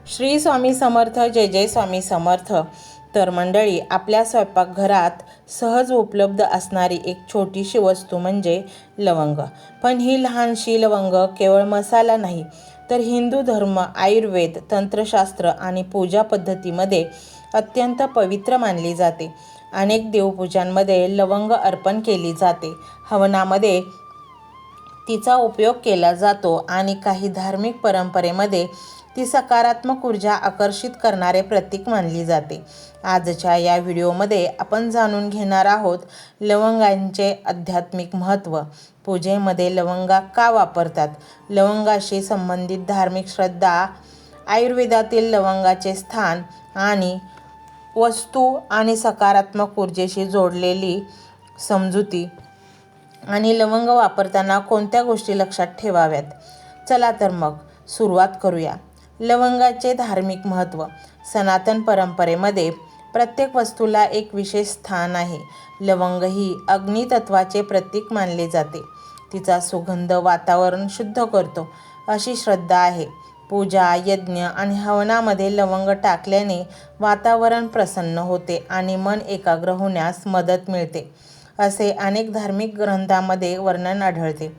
श्री स्वामी समर्थ. जय जय स्वामी समर्थ. तर मंडळी, आपल्या स्वयंपाकघरात सहज उपलब्ध असणारी एक छोटीशी वस्तू म्हणजे लवंग. पण ही लहानशी लवंग केवळ मसाला नाही, तर हिंदू धर्म, आयुर्वेद, तंत्रशास्त्र आणि पूजा पद्धतीमध्ये अत्यंत पवित्र मानली जाते. अनेक देवपूजांमध्ये लवंग अर्पण केली जाते. हवनामध्ये तिचा उपयोग केला जातो आणि काही धार्मिक परंपरेमध्ये ती सकारात्मक ऊर्जा आकर्षित करणारे प्रतीक मानली जाते. आजच्या या व्हिडिओमध्ये आपण जाणून घेणार आहोत लवंगांचे आध्यात्मिक महत्त्व, पूजेमध्ये लवंगा का वापरतात, लवंगाशी संबंधित धार्मिक श्रद्धा, आयुर्वेदातील लवंगाचे स्थान आणि वस्तू आणि सकारात्मक ऊर्जेशी जोडलेली समजुती आणि लवंग वापरताना कोणत्या गोष्टी लक्षात ठेवाव्यात. चला तर मग सुरुवात करूया. लवंगाचे धार्मिक महत्त्व. सनातन परंपरेमध्ये प्रत्येक वस्तूला एक विशेष स्थान आहे. लवंग ही अग्नितत्वाचे प्रतीक मानले जाते. तिचा सुगंध वातावरण शुद्ध करतो अशी श्रद्धा आहे. पूजा, यज्ञ आणि हवनामध्ये लवंग टाकल्याने वातावरण प्रसन्न होते आणि मन एकाग्र होण्यास मदत मिळते, असे अनेक धार्मिक ग्रंथांमध्ये वर्णन आढळते.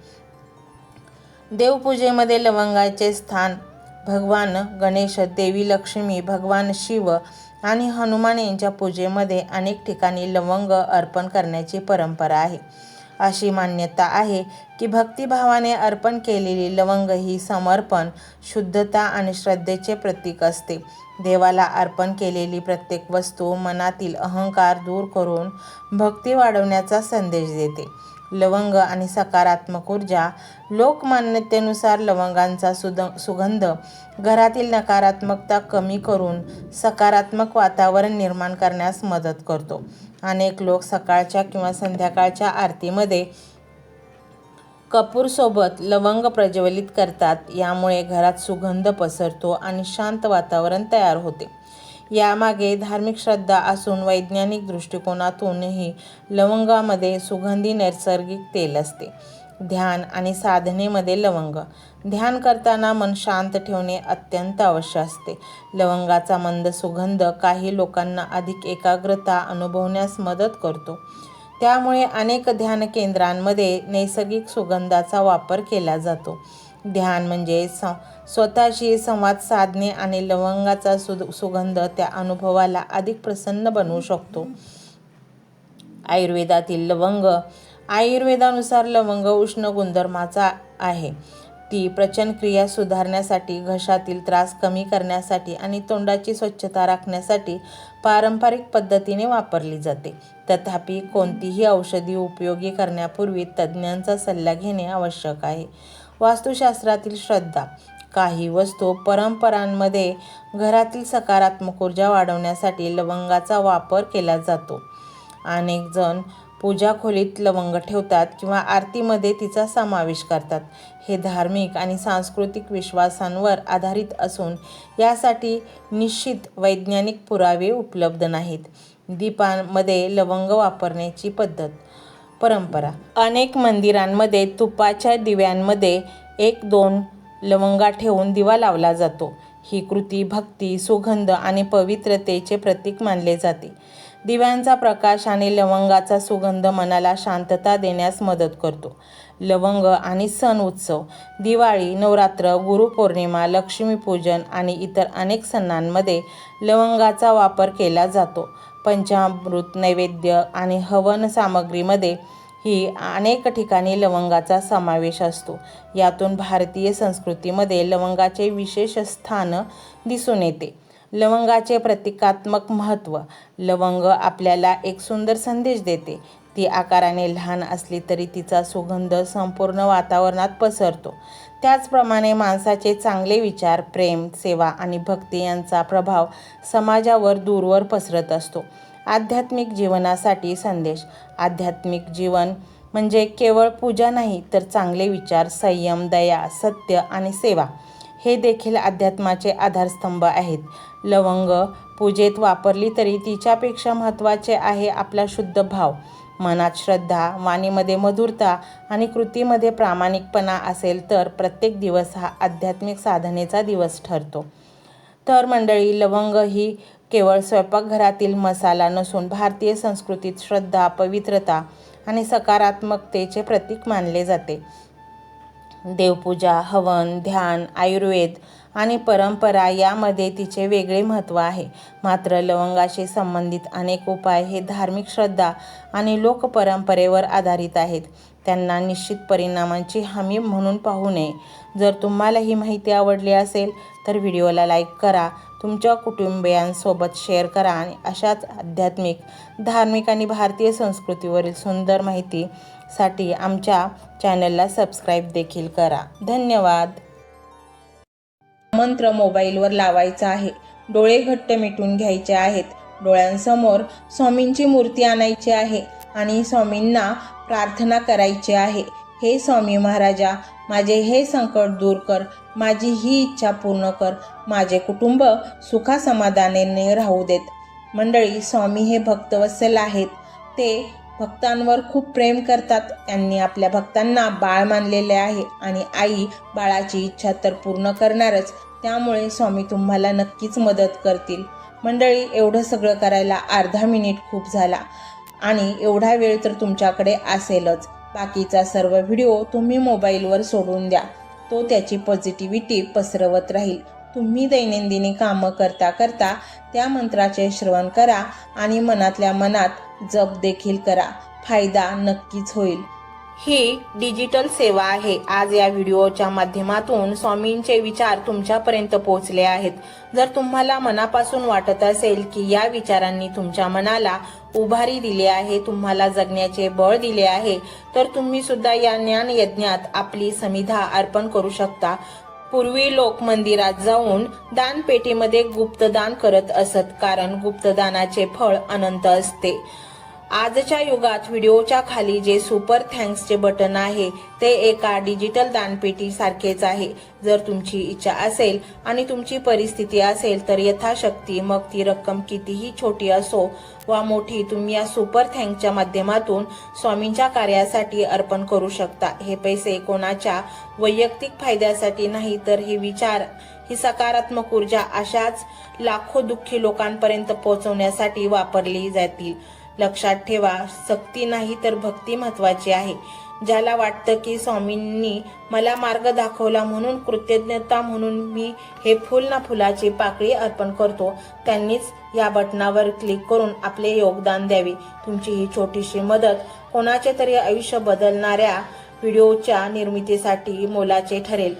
देवपूजेमध्ये लवंगाचे स्थान. भगवान गणेश, देवी लक्ष्मी, भगवान शिव आणि हनुमान यांच्या पूजेमध्ये अनेक ठिकाणी लवंग अर्पण करण्याची परंपरा आहे. अशी मान्यता आहे की भक्तिभावाने अर्पण केलेली लवंग ही समर्पण, शुद्धता आणि श्रद्धेचे प्रतीक असते. देवाला अर्पण केलेली प्रत्येक वस्तू मनातील अहंकार दूर करून भक्ती वाढवण्याचा संदेश देते. लवंग आणि सकारात्मक ऊर्जा. लोकमान्यतेनुसार लवंगांचा सुगंध घरातील नकारात्मकता कमी करून सकारात्मक वातावरण निर्माण करण्यास मदत करतो. अनेक लोक सकाळच्या किंवा संध्याकाळच्या आरतीमध्ये कपूरसोबत लवंग प्रज्वलित करतात. यामुळे घरात सुगंध पसरतो आणि शांत वातावरण तयार होते. यामागे धार्मिक श्रद्धा असून वैज्ञानिक दृष्टिकोनातूनही लवंगामध्ये सुगंधी नैसर्गिक तेल असते. ध्यान आणि साधनेमध्ये लवंग. ध्यान करताना मन शांत ठेवणे अत्यंत आवश्यक असते. लवंगाचा मंद सुगंध काही लोकांना अधिक एकाग्रता अनुभवण्यास मदत करतो. त्यामुळे अनेक ध्यान केंद्रांमध्ये नैसर्गिक सुगंधाचा वापर केला जातो. ध्यान म्हणजे स्वतःशी संवाद साधणे आणि लवंगाचा सुगंध त्या अनुभवाला अधिक प्रसन्न बनवू शकतो. आयुर्वेदातील लवंग. आयुर्वेदानुसार लवंग उष्ण गुणधर्माचा आहे. ती पचनक्रिया सुधारण्यासाठी, घशातील त्रास कमी करण्यासाठी आणि तोंडाची स्वच्छता राखण्यासाठी पारंपरिक पद्धतीने वापरली जाते. तथापि, कोणतीही औषधी उपयोगी करण्यापूर्वी तज्ज्ञांचा सल्ला घेणे आवश्यक आहे. वास्तुशास्त्रातील श्रद्धा. काही वस्तू परंपरांमध्ये घरातील सकारात्मक ऊर्जा वाढवण्यासाठी लवंगाचा वापर केला जातो. अनेक जण पूजा खोलीत लवंग ठेवतात किंवा आरतीमध्ये तिचा समावेश करतात. हे धार्मिक आणि सांस्कृतिक विश्वासांवर आधारित असून यासाठी निश्चित वैज्ञानिक पुरावे उपलब्ध नाहीत. दीपांमध्ये लवंग वापरण्याची पद्धत. परंपरा. अनेक मंदिरांमध्ये तुपाच्या दिव्यांमध्ये 1-2 लवंगा ठेवून दिवा लावला जातो. ही कृती भक्ती, सुगंध आणि पवित्रतेचे प्रतीक मानले जाते. दिव्यांचा प्रकाश आणि लवंगाचा सुगंध मनाला शांतता देण्यास मदत करतो. लवंग आणि सण उत्सव. दिवाळी, नवरात्र, गुरुपौर्णिमा, लक्ष्मीपूजन आणि इतर अनेक सणांमध्ये लवंगाचा वापर केला जातो. पंचामृत, नैवेद्य आणि हवन सामग्रीमध्ये ही अनेक ठिकाणी लवंगाचा समावेश असतो. यातून भारतीय संस्कृतीमध्ये लवंगाचे विशेष स्थान दिसून येते. लवंगाचे प्रतिकात्मक महत्त्व. लवंग आपल्याला एक सुंदर संदेश देते. ती आकाराने लहान असली तरी तिचा सुगंध संपूर्ण वातावरणात पसरतो. त्याचप्रमाणे माणसाचे चांगले विचार, प्रेम, सेवा आणि भक्ती यांचा प्रभाव समाजावर दूरवर पसरत असतो. आध्यात्मिक जीवनासाठी संदेश. आध्यात्मिक जीवन म्हणजे केवळ पूजा नाही, तर चांगले विचार, संयम, दया, सत्य आणि सेवा हे देखील अध्यात्माचे आधारस्तंभ आहेत. लवंग पूजेत वापरली तरी तिच्यापेक्षा महत्त्वाचे आहे आपला शुद्ध भाव. मनात श्रद्धा, वाणीमध्ये मधुरता आणि कृतीमध्ये प्रामाणिकपणा असेल तर प्रत्येक दिवस हा आध्यात्मिक साधनेचा दिवस ठरतो. तर मंडळी, लवंग ही केवळ स्वयंपाकघरातील मसाला नसून भारतीय संस्कृतीत श्रद्धा, पवित्रता आणि सकारात्मकतेचे प्रतीक मानले जाते. देवपूजा, हवन, ध्यान, आयुर्वेद आणि परंपरा यामध्ये तिचे वेगळे महत्त्व आहे. मात्र लवंगाशी संबंधित अनेक उपाय हे धार्मिक श्रद्धा आणि लोकपरंपरेवर आधारित आहेत. त्यांना निश्चित परिणामांची हमी म्हणून पाहू नये. जर तुम्हाला ही माहिती आवडली असेल तर व्हिडिओला लाईक करा, तुमच्या कुटुंबियांसोबत शेअर करा आणि अशाच आध्यात्मिक, धार्मिक आणि भारतीय संस्कृतीवरील सुंदर माहितीसाठी आमच्या चॅनलला सबस्क्राईब देखील करा. धन्यवाद. मंत्र मोबाईलवर लावायचा आहे. डोळे घट्ट मिटून घ्यायचे आहेत. डोळ्यांसमोर स्वामींची मूर्ती आणायची आहे आणि स्वामींना प्रार्थना करायची आहे. हे स्वामी महाराजा, माझे हे संकट दूर कर, माझी ही इच्छा पूर्ण कर, माझे कुटुंब सुखासमाधानाने राहू देत. मंडळी, स्वामी हे भक्तवत्सल आहेत. ते भक्तांवर खूप प्रेम करतात. त्यांनी आपल्या भक्तांना बाळ मानलेले आहे आणि आई बाळाची इच्छा तर पूर्ण करणारच. त्यामुळे स्वामी तुम्हाला नक्कीच मदत करतील. मंडळी, एवढं सगळं करायला अर्धा मिनिट खूप झाला आणि एवढा वेळ तर तुमच्याकडे असेलच. बाकीचा सर्व व्हिडिओ तुम्ही मोबाईलवर सोडून द्या. तो त्याची पॉझिटिव्हिटी पसरवत राहील. तुम्ही दैनंदिनी कामं करता करता त्या मंत्राचे श्रवण करा आणि मनातल्या मनात जप देखील करा. फायदा नक्कीच होईल. ही डिजिटल सेवा आहे. आज या व्हिडिओच्या माध्यमातून स्वामींचे विचार तुमच्यापर्यंत पोहोचले आहेत. जर तुम्हाला मनापासून वाटत असेल की या विचारांनी तुमच्या मनाला उभारी दिली आहे, तुम्हाला जगण्याचे बळ दिले आहे, तर तुम्ही सुद्धा या ज्ञान यज्ञात आपली समिधा अर्पण करू शकता. पूर्वी लोक मंदिरात जाऊन दानपेटीमध्ये गुप्तदान करत असत, कारण गुप्तदानाचे फळ अनंत असते. आजच्या युगात व्हिडिओच्या खाली जे सुपर थँक्सचे बटन आहे ते एका डिजिटल दानपेटी सारखेच आहे. जर तुमची इच्छा असेल आणि तुमची परिस्थिती असेल तर यथाशक्ती, मग ती रक्कम कितीही छोटी असो वा मोठी, तुम्ही या सुपर थँक्सच्या माध्यमातून स्वामींच्या कार्यासाठी अर्पण करू शकता. हे पैसे कोणाच्या वैयक्तिक फायद्यासाठी नाही, तर हे विचार, ही सकारात्मक ऊर्जा अशाच लाखो दुःखी लोकांपर्यंत पोहोचवण्यासाठी वापरली जातील. लक्षात ठेवा, सक्ती नाही तर भक्ती महत्वाची आहे. ज्याला वाटतं की स्वामींनी मला मार्ग दाखवला म्हणून कृतज्ञता म्हणून मी हे फुल ना फुलाची पाकळी अर्पण करतो, त्यांनीच या बटनावर क्लिक करून आपले योगदान द्यावे. तुमची ही छोटीशी मदत कोणाचे तरी आयुष्य बदलणाऱ्या व्हिडिओच्या निर्मितीसाठी मोलाचे ठरेल.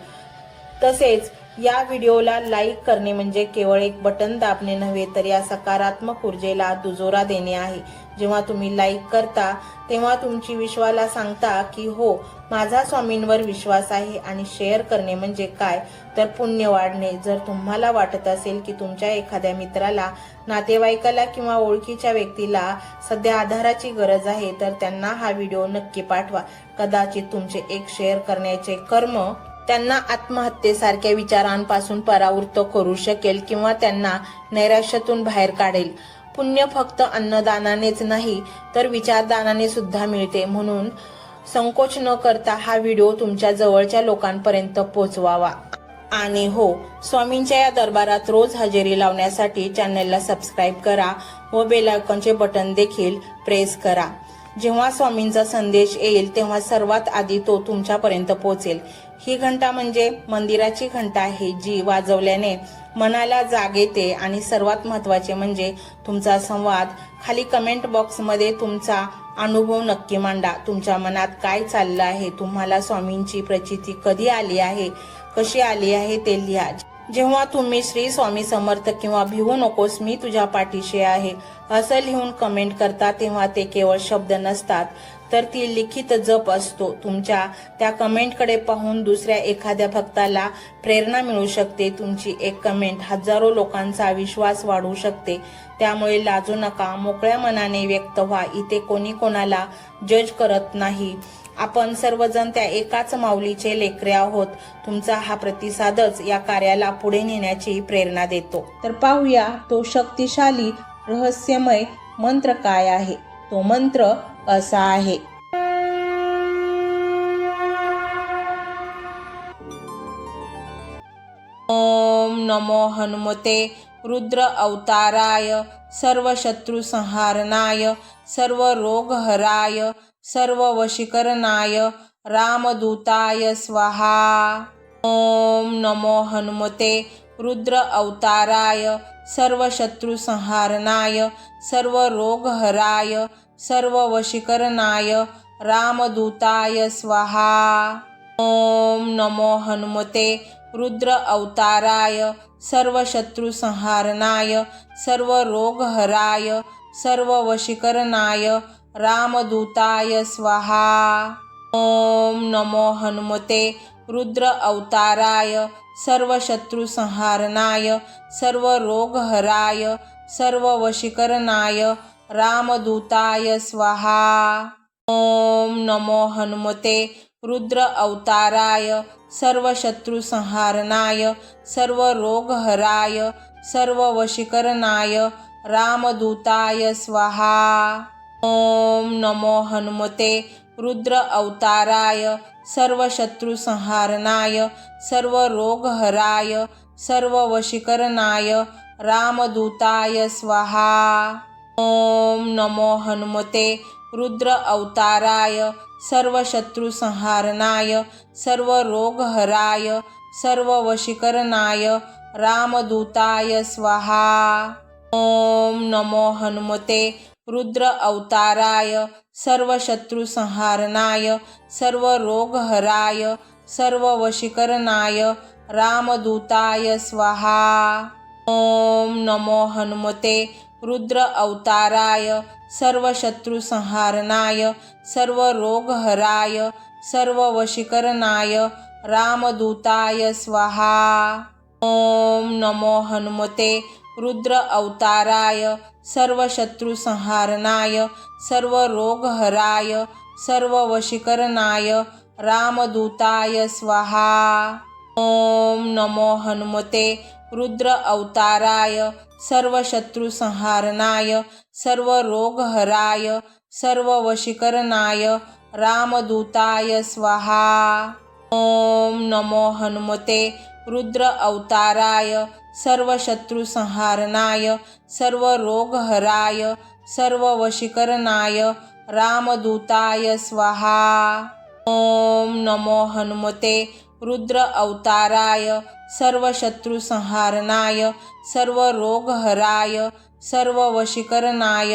तसेच या व्हिडिओला लाईक करणे म्हणजे केवळ एक बटन दाबणे नव्हे, तर या सकारात्मक ऊर्जेला दुजोरा देणे आहे. जेव्हा तुम्ही लाईक करता तेव्हा तुमची विश्वाला सांगता की हो, माझा स्वामींवर विश्वास आहे. आणि शेअर करणे म्हणजे काय, तर पुण्य वाढणे. जर तुम्हाला वाटत असेल की तुमच्या एखाद्या मित्राला, नातेवाईकाला किंवा ओळखीच्या व्यक्तीला सध्या आधाराची गरज आहे, तर त्यांना हा व्हिडिओ नक्की पाठवा. कदाचित तुमचे एक शेअर करण्याचे कर्म त्यांना आत्महत्येसारख्या विचारांपासून परावृत्त करू शकेल किंवा त्यांना नैराश्यातून बाहेर काढेल. पुण्य फक्त अन्नदानानेच नाही तर विचारदानाने सुद्धा मिळते. म्हणून संकोच न करता हा व्हिडिओ तुमच्या जवळच्या लोकांपर्यंत पोहोचवावा. आणि हो, स्वामींच्या या दरबारात रोज हजेरी लावण्यासाठी चॅनलला सबस्क्राईब करा व बेल आयकॉनचे बटन देखील प्रेस करा. जेव्हा स्वामींचा संदेश येईल तेव्हा सर्वात आधी तो तुमच्यापर्यंत पोहोचेल. ही घंटा म्हणजे मंदिराची घंटा आहे, जी वाजवल्याने मनाला जाग येते. आणि सर्वात महत्त्वाचे म्हणजे तुमचा संवाद. खाली कमेंट बॉक्समध्ये तुमचा अनुभव नक्की मांडा. तुमच्या मनात काय चाललं आहे, तुम्हाला स्वामींची प्रचिती कधी आली आहे, कशी आली आहे ते लिहा. जेव्हा तुम्ही श्री स्वामी समर्थ किंवा भिवू नकोस, मी तुझ्या पाठीशी आहे असं लिहून कमेंट करता, तेव्हा ते केवळ शब्द नसतात, तर ती लिखित जप असतो. तुमच्या त्या कमेंटकडे पाहून दुसऱ्या एखाद्या भक्ताला प्रेरणा मिळू शकते. तुमची एक कमेंट हजारो लोकांचा विश्वास वाढवू शकते. त्यामुळे लाजू नका, मोकळ्या मनाने व्यक्त व्हा. इथे कोणी कोणाला जज करत नाही. आपण सर्वजण त्या एकाच माऊलीचे लेकरे आहोत. तुमचा हा प्रतिसादच या कार्याला पुढे नेण्याची प्रेरणा देतो. तर पाहूया तो शक्तिशाली रहस्यमय मंत्र काय आहे. तो मंत्र असा आहे. ओम नमो हनुमते रुद्र अवताराय सर्वशत्रुसंहारणाय सर्वरोगहराय सर्ववशीकरणाय रामदूताय स्वाहा। ओम नमो हनुमते रुद्र अवताराय सर्वशत्रुसंहारणाय सर्वरोगहराय सर्ववशीकरणाय रामदूताय स्वाहा। ओम नमो हनुमते रुद्र अवताराय सर्वशत्रुसंहारणाय सर्वरोगहराय सर्ववशीकरणाय रामदूताय स्वाहा। ओम नमो हनुमते रुद्र अवताराय सर्वशत्रुसंहारणाय सर्वरोगहराय सर्ववशीकरणाय रामदूताय स्वाहा। ओम नमो हनुमते रुद्र अवताराय सर्वशत्रुसंहारणाय सर्वरोगहराय सर्ववशीकरणाय रामदूताय स्वाहा। ओम नमो हनुमते रुद्र अवताराय सर्वशत्रुसंहारणाय सर्वरोगहराय सर्ववशीकरणाय रामदूताय स्वाहा। ओम नमो हनुमते रुद्र अवताराय सर्वशत्रुसंहारणाय सर्वरोगहराय सर्ववशीकरणाय रामदूताय स्वाहा। ओम नमो हनुमते रुद्र अवताराय सर्वशत्रुसंहारणाय सर्वरोगहराय सर्ववशीकरणाय रामदूताय स्वाहा। ओम नमो हनुमते रुद्र अवताराय सर्वशत्रुसंहारणाय सर्वरोगहराय सर्ववशीकरणाय रामदूताय स्वाहा। ओम नमो हनुमते रुद्र अवताराय सर्वशत्रुसंहारणाय सर्वरोगहराय सर्ववशीकरणाय रामदूताय स्वाहा। ओम नमो हनुमते रुद्र अवताराय सर्वशत्रुसंहारणाय सर्वरोगहराय सर्ववशीकरणाय रामदूताय स्वाहा। ओम नमो हनुमते रुद्र अवताराय सर्वशत्रुसंहारणाय सर्वरोगहराय सर्ववशीकरणाय रामदूताय स्वाहा। ओम नमो हनुमते रुद्र अवताराय सर्वशत्रुसंहारणाय सर्वरोगहराय सर्ववशीकरणाय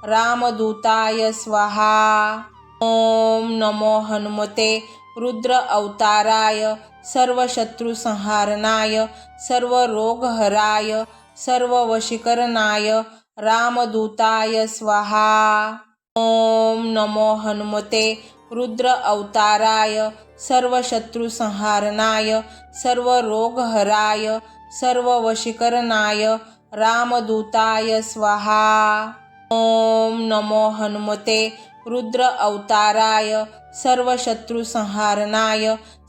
रामदूताय स्वाहा। ओम नमो हनुमते रुद्र अवताराय सर्वशत्रुसंहारणाय सर्वरोगहराय सर्ववशीकरणाय रामदूताय स्वाहा। ओम नमो हनुमते रुद्र अवताराय सर्वशत्रुसंहारणाय सर्वरोगहराय सर्ववशीकरणाय रामदूताय स्वाहा। ओम नमो हनुमते रुद्र अवताराय सर्वशत्रुसंहारणाय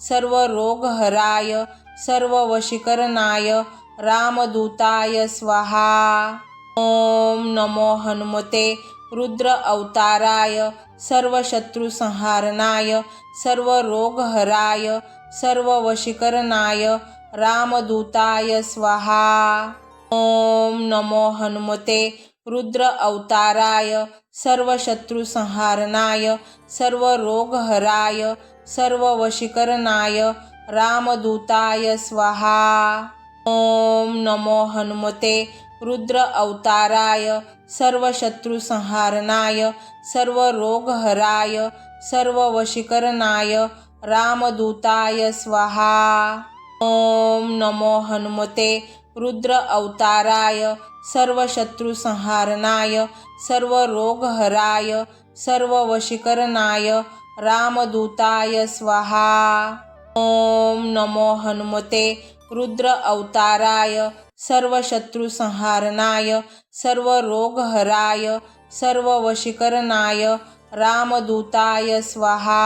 सर्वरोगहराय सर्ववशीकरणाय रामदूताय स्वाहा। ओम नमो हनुमते रुद्र अवताराय सर्वशत्रुसंहारणाय सर्वरोगहराय सर्ववशीकरणाय रामदूताय स्वाहा। ओम नमो हनुमते रुद्र अवताराय सर्वशत्रुसंहारणाय सर्वरोगहराय सर्ववशीकरणाय रामदूताय स्वाहा। ओम नमो हनुमते रुद्र अवताराय सर्वशत्रुसंहारणाय सर्वरोगहराय सर्ववशीकरणाय रामदूताय स्वाहा। ओम नमो हनुमते रुद्र अवताराय सर्वशत्रुसंहारणाय सर्वरोगहराय सर्ववशीकरणाय रामदूताय स्वाहा। ओम नमो हनुमते रुद्र अवताराय सर्वशत्रुसंहारणाय सर्वरोगहराय सर्ववशीकरणाय रामदूताय स्वाहा।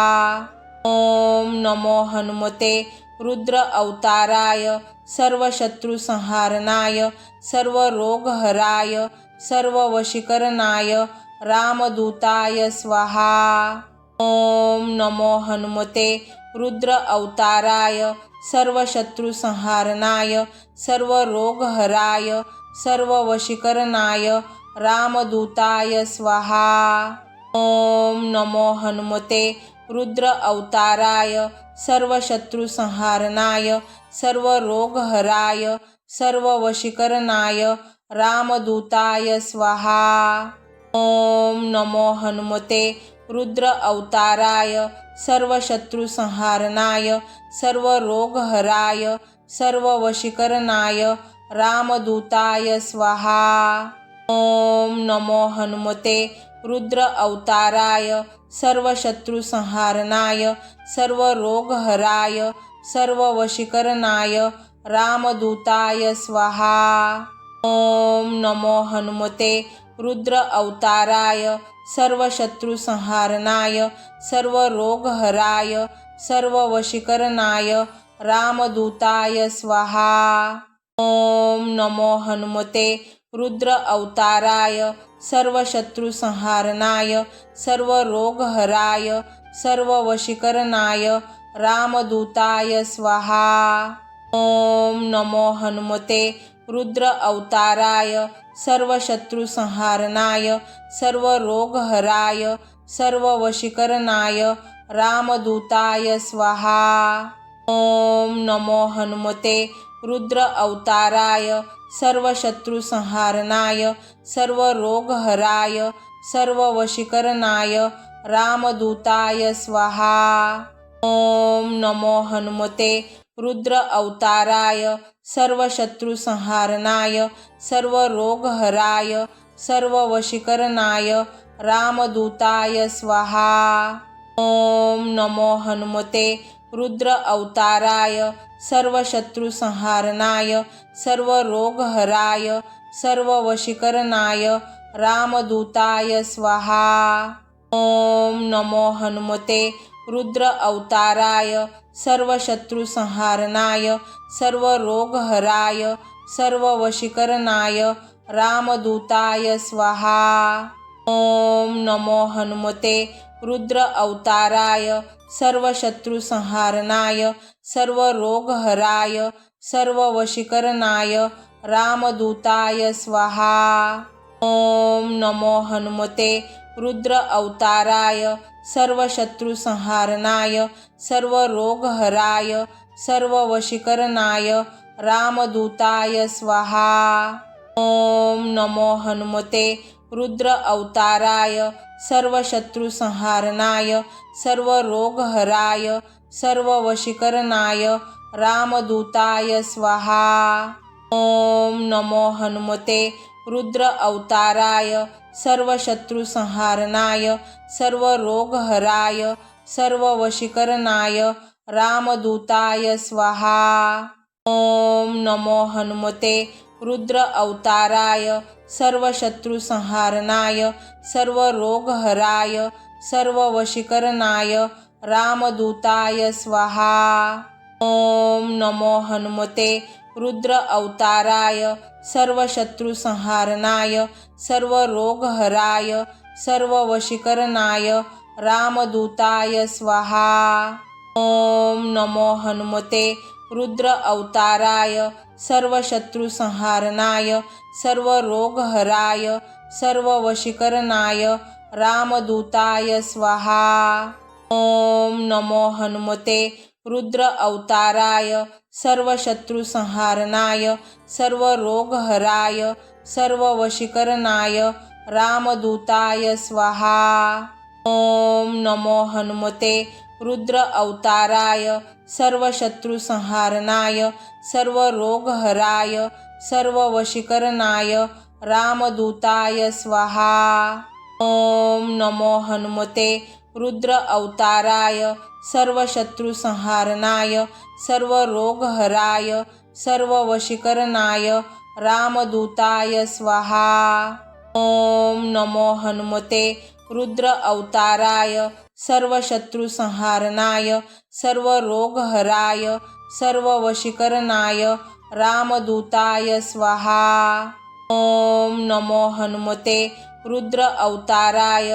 ओम नमो हनुमते रुद्र अवताराय सर्वशत्रुसंहारणाय सर्वरोगहराय सर्ववशीकरणाय रामदूताय स्वाहा। ओम नमो हनुमते रुद्र अवताराय सर्वशत्रुसंहारणाय सर्वरोगहराय सर्ववशीकरणाय रामदूताय स्वाहा। ओम नमो हनुमते रुद्र अवताराय सर्वशत्रुसंहारणाय सर्वरोगहराय सर्ववशीकरणाय रामदूताय स्वाहा। ओम नमो हनुमते रुद्र अवताराय सर्वशत्रुसंहारणाय सर्वरोगहराय सर्ववशीकरणाय रामदूताय स्वाहा। ओम नमो हनुमते रुद्र अवताराय सर्वशत्रुसंहारणाय सर्वरोगहराय सर्ववशीकरणाय रामदूताय स्वाहा। ओम नमो हनुमते रुद्र अवताराय सर्वशत्रुसंहारणाय सर्वरोगहराय सर्ववशीकरणाय रामदूताय स्वाहा। ओम नमो हनुमते रुद्र अवताराय सर्वशत्रुसंहारणाय सर्वरोगहराय सर्ववशीकरणाय रामदूताय स्वाहा। ओम नमो हनुमते रुद्र अवताराय सर्वशत्रुसंहारणाय सर्वरोगहराय सर्ववशीकरणाय रामदूताय स्वाहा। ओम नमो हनुमते रुद्र अवताराय सर्वशत्रुसंहारणाय सर्वरोगहराय सर्ववशीकरणाय रामदूताय स्वाहा। ओम नमो हनुमते रुद्र अवताराय सर्वशत्रुसंहारणाय सर्वरोगहराय सर्ववशीकरणाय रामदूताय स्वाहा। ओम नमो हनुमते रुद्र अवताराय सर्वशत्रुसंहारणाय सर्वरोगहराय सर्ववशीकरणाय रामदूताय स्वाहा। ओम नमो हनुमते रुद्र अवताराय सर्वशत्रुसंहारणाय सर्वरोगहराय सर्ववशीकरणाय रामदूताय स्वाहा। ओम नमो हनुमते रुद्र अवताराय सर्वशत्रुसंहारणाय सर्वरोगहराय सर्ववशीकरणाय रामदूताय स्वाहा। ओम नमो हनुमते रुद्र अवताराय सर्वशत्रुसंहारणाय सर्वरोगहराय सर्ववशीकरणाय रामदूताय स्वाहा। ओम नमो हनुमते रुद्र अवताराय सर्वशत्रुसंहारणाय सर्वरोगहराय सर्ववशीकरणाय रामदूताय स्वाहा। ओम नमो हनुमते रुद्र अवताराय सर्वशत्रुसंहारणाय सर्वरोगहराय सर्ववशीकरणाय रामदूताय स्वाहा। ओम नमो हनुमते रुद्र अवताराय सर्वशत्रुसंहारणाय सर्वरोगहराय सर्ववशीकरणाय रामदूताय स्वाहा। ओम नमो हनुमते रुद्र अवताराय सर्वशत्रुसंहारणाय सर्वरोगहराय सर्ववशीकरणाय रामदूताय स्वाहा। ओम नमो हनुमते रुद्र अवताराय सर्वशत्रुसंहारणाय सर्वरोगहराय सर्ववशीकरणाय रामदूताय स्वाहा। ओम नमो हनुमते रुद्र अवताराय सर्वशत्रुसंहारणाय सर्वरोगहराय सर्ववशीकरणाय रामदूताय स्वाहा। ओम नमो हनुमते रुद्र अवताराय सर्वशत्रुसंहारणाय सर्वरोगहराय सर्ववशीकरणाय रामदूताय स्वाहा। ओम नमो हनुमते रुद्र अवताराय सर्वशत्रुसंहारणाय सर्वरोगहराय सर्ववशीकरणाय रामदूताय स्वाहा। ओम नमो हनुमते रुद्र अवताराय सर्वशत्रुसंहारणाय सर्वरोगहराय सर्ववशीकरणाय रामदूताय स्वाहा। ओम नमो हनुमते रुद्र अवताराय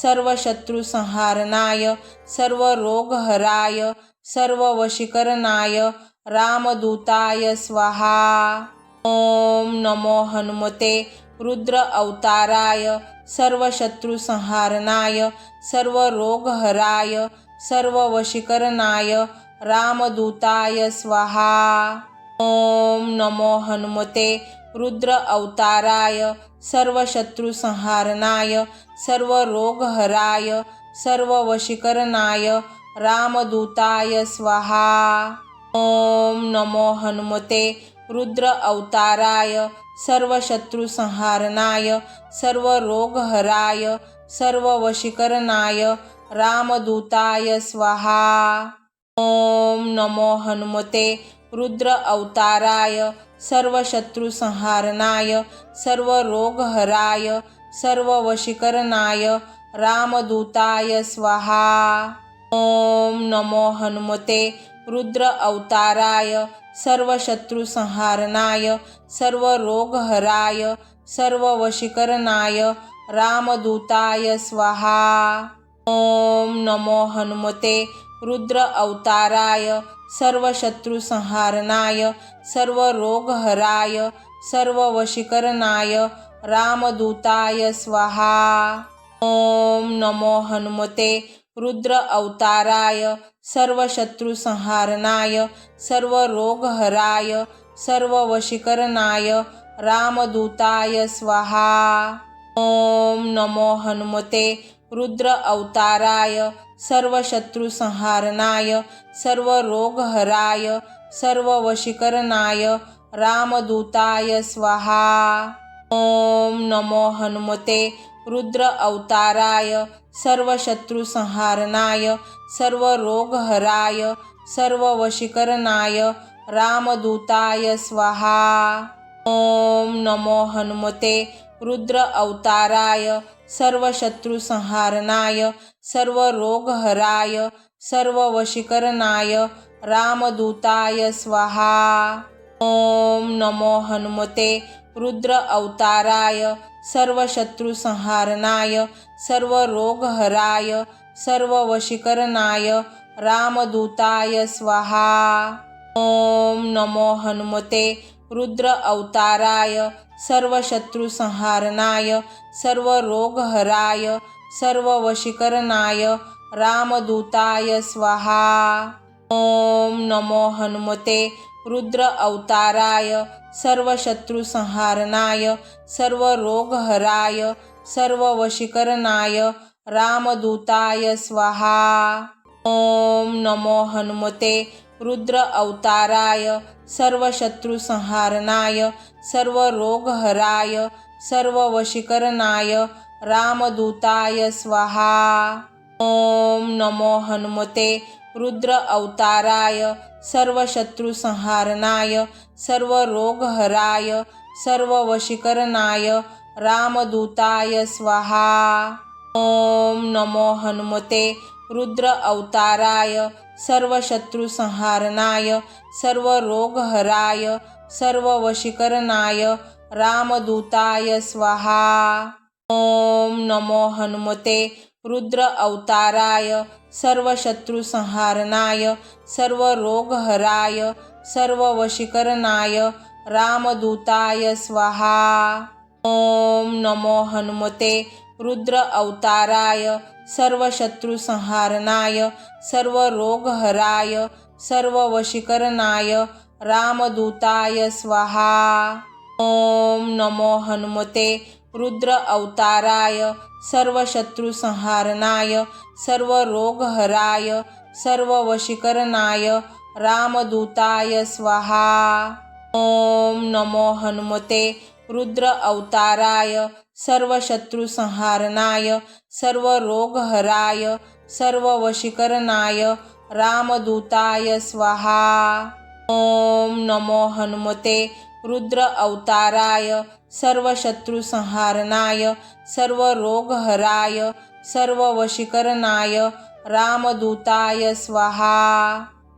सर्वशत्रुसंहारणाय सर्वरोगहराय सर्ववशीकरणाय रामदूताय स्वाहा। ओम नमो हनुमते रुद्र अवताराय सर्वशत्रुसंहारणाय सर्वरोगहराय सर्ववशीकरणाय रामदूताय स्वाहा। ओम नमो हनुमते रुद्र अवताराय सर्वशत्रुसंहारणाय सर्वरोगहराय सर्ववशीकरणाय रामदूताय स्वाहा। ओम नमो हनुमते रुद्र अवताराय सर्वशत्रुसंहारणाय सर्वरोगहराय सर्ववशीकरणाय रामदूताय स्वाहा। ओम नमो हनुमते रुद्र अवताराय सर्वशत्रुसंहारणाय सर्वरोगहराय सर्ववशीकरणाय रामदूताय स्वाहा। ओम नमो हनुमते रुद्र अवताराय सर्वशत्रुसंहारणाय सर्वरोगहराय सर्ववशीकरणाय रामदूताय स्वाहा। ओम नमो हनुमते रुद्र अवताराय सर्वशत्रुसंहारणाय सर्वरोगहराय सर्ववशीकरणाय रामदूताय स्वाहा। ओम नमो हनुमते रुद्र अवताराय सर्वशत्रुसंहारणाय सर्वरोगहराय सर्ववशीकरणाय रामदूताय स्वाहा। ओम नमो हनुमते रुद्र अवताराय सर्वशत्रुसंहारणाय सर्वरोगहराय सर्ववशीकरणाय रामदूताय स्वाहा। ओम नमो हनुमते रुद्र अवताराय सर्वशत्रुसंहारणाय सर्वरोगहराय सर्ववशीकरणाय रामदूताय स्वाहा। ओम नमो हनुमते रुद्र अवताराय सर्वशत्रुसंहारणाय सर्वरोगहराय सर्ववशीकरणाय रामदूताय स्वाहा। ओम नमो हनुमते रुद्र अवताराय सर्वशत्रुसंहारणाय सर्वरोगहराय सर्ववशीकरणाय रामदूताय स्वाहा। ओम नमो हनुमते रुद्र अवताराय सर्वशत्रुसंहारणाय सर्वरोगहराय सर्ववशीकरणाय रामदूताय स्वाहा। ओम नमो हनुमते रुद्र अवताराय सर्वशत्रुसंहारणाय सर्वरोगहराय सर्ववशीकरणाय रामदूताय स्वाहा। ओम नमो हनुमते रुद्र अवताराय सर्वशत्रुसंहारणाय सर्वरोगहराय सर्ववशीकरणाय रामदूताय स्वाहा। ओम नमो हनुमते रुद्र अवताराय सर्वशत्रुसंहारणाय सर्वरोगहराय सर्ववशीकरणाय रामदूताय स्वाहा। ओम नमो हनुमते रुद्र अवताराय सर्वशत्रुसंहारणाय सर्वरोगहराय सर्ववशीकरणाय रामदूताय स्वाहा। ओम नमो हनुमते रुद्र अवताराय सर्वशत्रुसंहारणाय सर्वरोगहराय सर्ववशीकरणाय रामदूताय स्वाहा। ओम नमो हनुमते रुद्र अवताराय सर्वशत्रुसंहारणाय सर्वरोगहराय सर्ववशीकरणाय रामदूताय स्वाहा। ओम नमो हनुमते रुद्र अवताराय सर्वशत्रुसंहारणाय सर्वरोगहराय सर्ववशीकरणाय रामदूताय स्वाहा। ओम नमो हनुमते रुद्र अवताराय सर्वशत्रुसंहारणाय सर्वरोगहराय सर्ववशीकरणाय रामदूताय स्वाहा। ओम नमो हनुमते रुद्र अवताराय सर्वशत्रुसंहारणाय सर्वरोगहराय सर्ववशीकरणाय रामदूताय स्वाहा।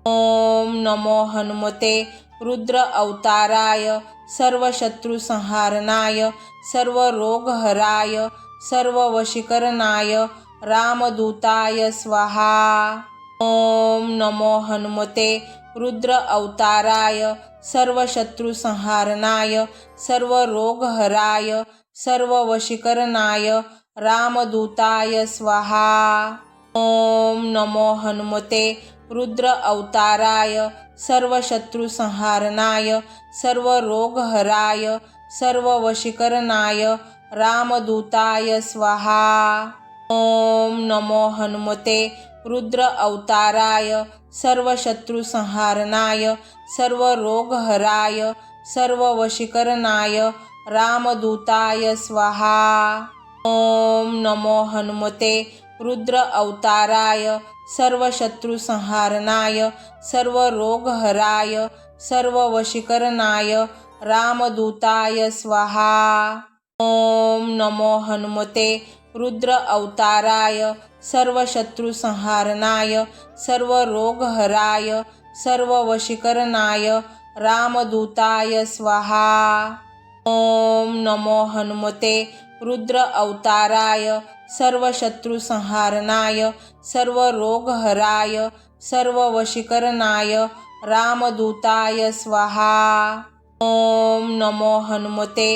ओम नमो हनुमते रुद्र अवताराय सर्वशत्रुसंहारणाय सर्वरोगहराय सर्ववशीकरणाय रामदूताय स्वाहा। ओम नमो हनुमते रुद्र अवताराय सर्वशत्रुसंहारणाय सर्वरोगहराय सर्ववशीकरणाय रामदूताय स्वाहा। ओम नमो हनुमते रुद्र अवताराय सर्वशत्रुसंहारणाय सर्वरोगहराय सर्ववशीकरणाय रामदूताय स्वाहा। ओम नमो हनुमते रुद्र अवताराय सर्वशत्रुसंहारणाय सर्वरोगहराय सर्ववशीकरणाय रामदूताय स्वाहा। ओम नमो हनुमते रुद्र अवताराय सर्वशत्रुसंहारणाय सर्वरोगहराय सर्ववशीकरणाय रामदूताय स्वाहा। ओम नमो हनुमते रुद्र अवताराय सर्वशत्रुसंहारणाय सर्वरोगहराय सर्ववशीकरणाय रामदूताय स्वाहा। ओम नमो हनुमते रुद्र अवताराय सर्वशत्रुसंहारणाय सर्वरोगहराय सर्ववशीकरणाय रामदूताय स्वाहा। ओम नमो हनुमते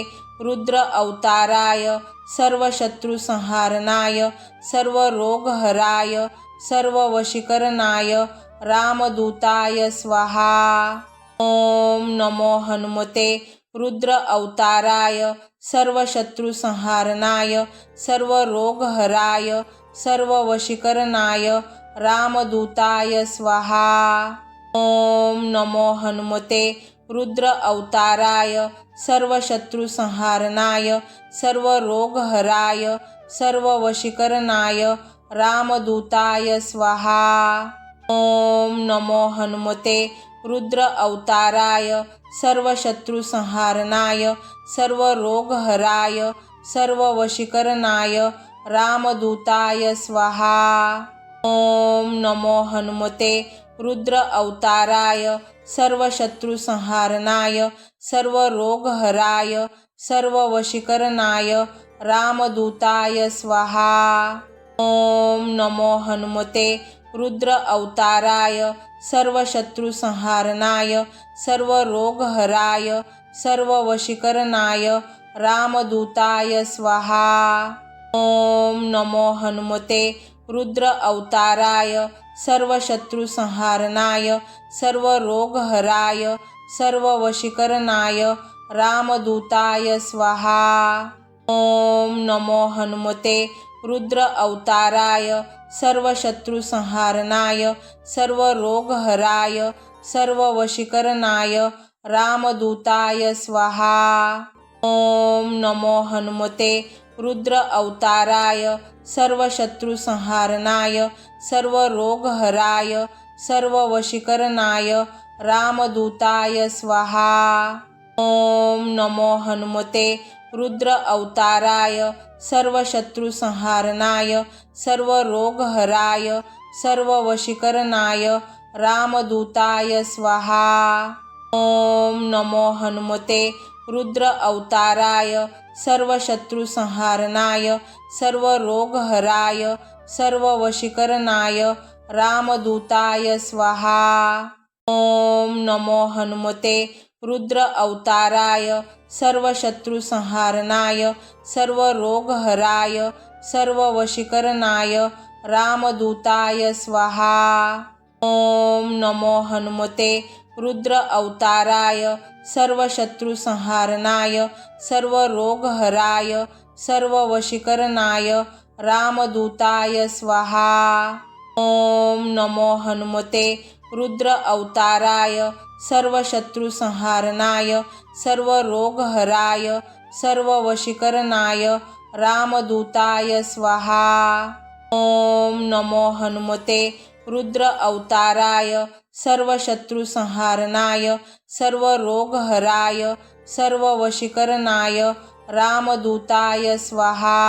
रुद्र अवताराय सर्वशत्रुसंहारणाय सर्वरोगहराय सर्ववशीकरणाय रामदूताय स्वाहा। ओम नमो हनुमते रुद्र अवताराय सर्वशत्रुसंहारणाय सर्वरोगहराय सर्ववशीकरणाय रामदूताय स्वाहा। ओम नमो हनुमते रुद्र अवताराय सर्वशत्रुसंहारणाय सर्वरोगहराय सर्ववशीकरणाय रामदूताय स्वाहा। ओम नमो हनुमते रुद्र अवताराय सर्वशत्रुसंहारणाय सर्वरोगहराय सर्ववशीकरणाय रामदूताय स्वाहा। ओम नमो हनुमते रुद्र अवताराय सर्वशत्रुसंहारणाय सर्वरोगहराय सर्ववशीकरणाय रामदूताय स्वाहा। ओम नमो हनुमते रुद्र अवताराय सर्वशत्रुसंहारणाय सर्वरोगहराय सर्ववशीकरणाय रामदूताय स्वाहा। ओम नमो हनुमते रुद्र अवताराय सर्वशत्रुसंहारणाय सर्वरोगहराय सर्ववशीकरणाय रामदूताय स्वाहा। ओम नमो हनुमते रुद्र अवताराय सर्वशत्रुसंहारणाय सर्वरोगहराय सर्ववशीकरणाय रामदूताय स्वाहा। ओम नमो हनुमते रुद्र अवताराय सर्वशत्रुसंहारणाय सर्वरोगहराय सर्ववशीकरणाय रामदूताय स्वाहा। ओम नमो हनुमते रुद्र अवताराय सर्वशत्रुसंहारणाय सर्वरोगहराय सर्ववशीकरणाय रामदूताय स्वाहा। ओम नमो हनुमते रुद्र अवताराय सर्वशत्रुसंहारणाय सर्वरोगहराय सर्ववशीकरणाय रामदूताय स्वाहा। ओम नमो हनुमते रुद्र अवताराय सर्वशत्रुसंहारणाय सर्वरोगहराय सर्ववशीकरणाय रामदूताय स्वाहा। ओम नमो हनुमते रुद्र अवताराय सर्वशत्रुसंहारणाय सर्वरोगहराय सर्ववशीकरणाय रामदूताय स्वाहा। ओम नमो हनुमते रुद्र अवताराय सर्वशत्रुसंहारणाय सर्वरोगहराय सर्ववशीकरणाय रामदूताय स्वाहा। ओम नमो हनुमते रुद्र अवताराय सर्वशत्रुसंहारणाय सर्वरोगहराय सर्ववशीकरणाय रामदूताय स्वाहा।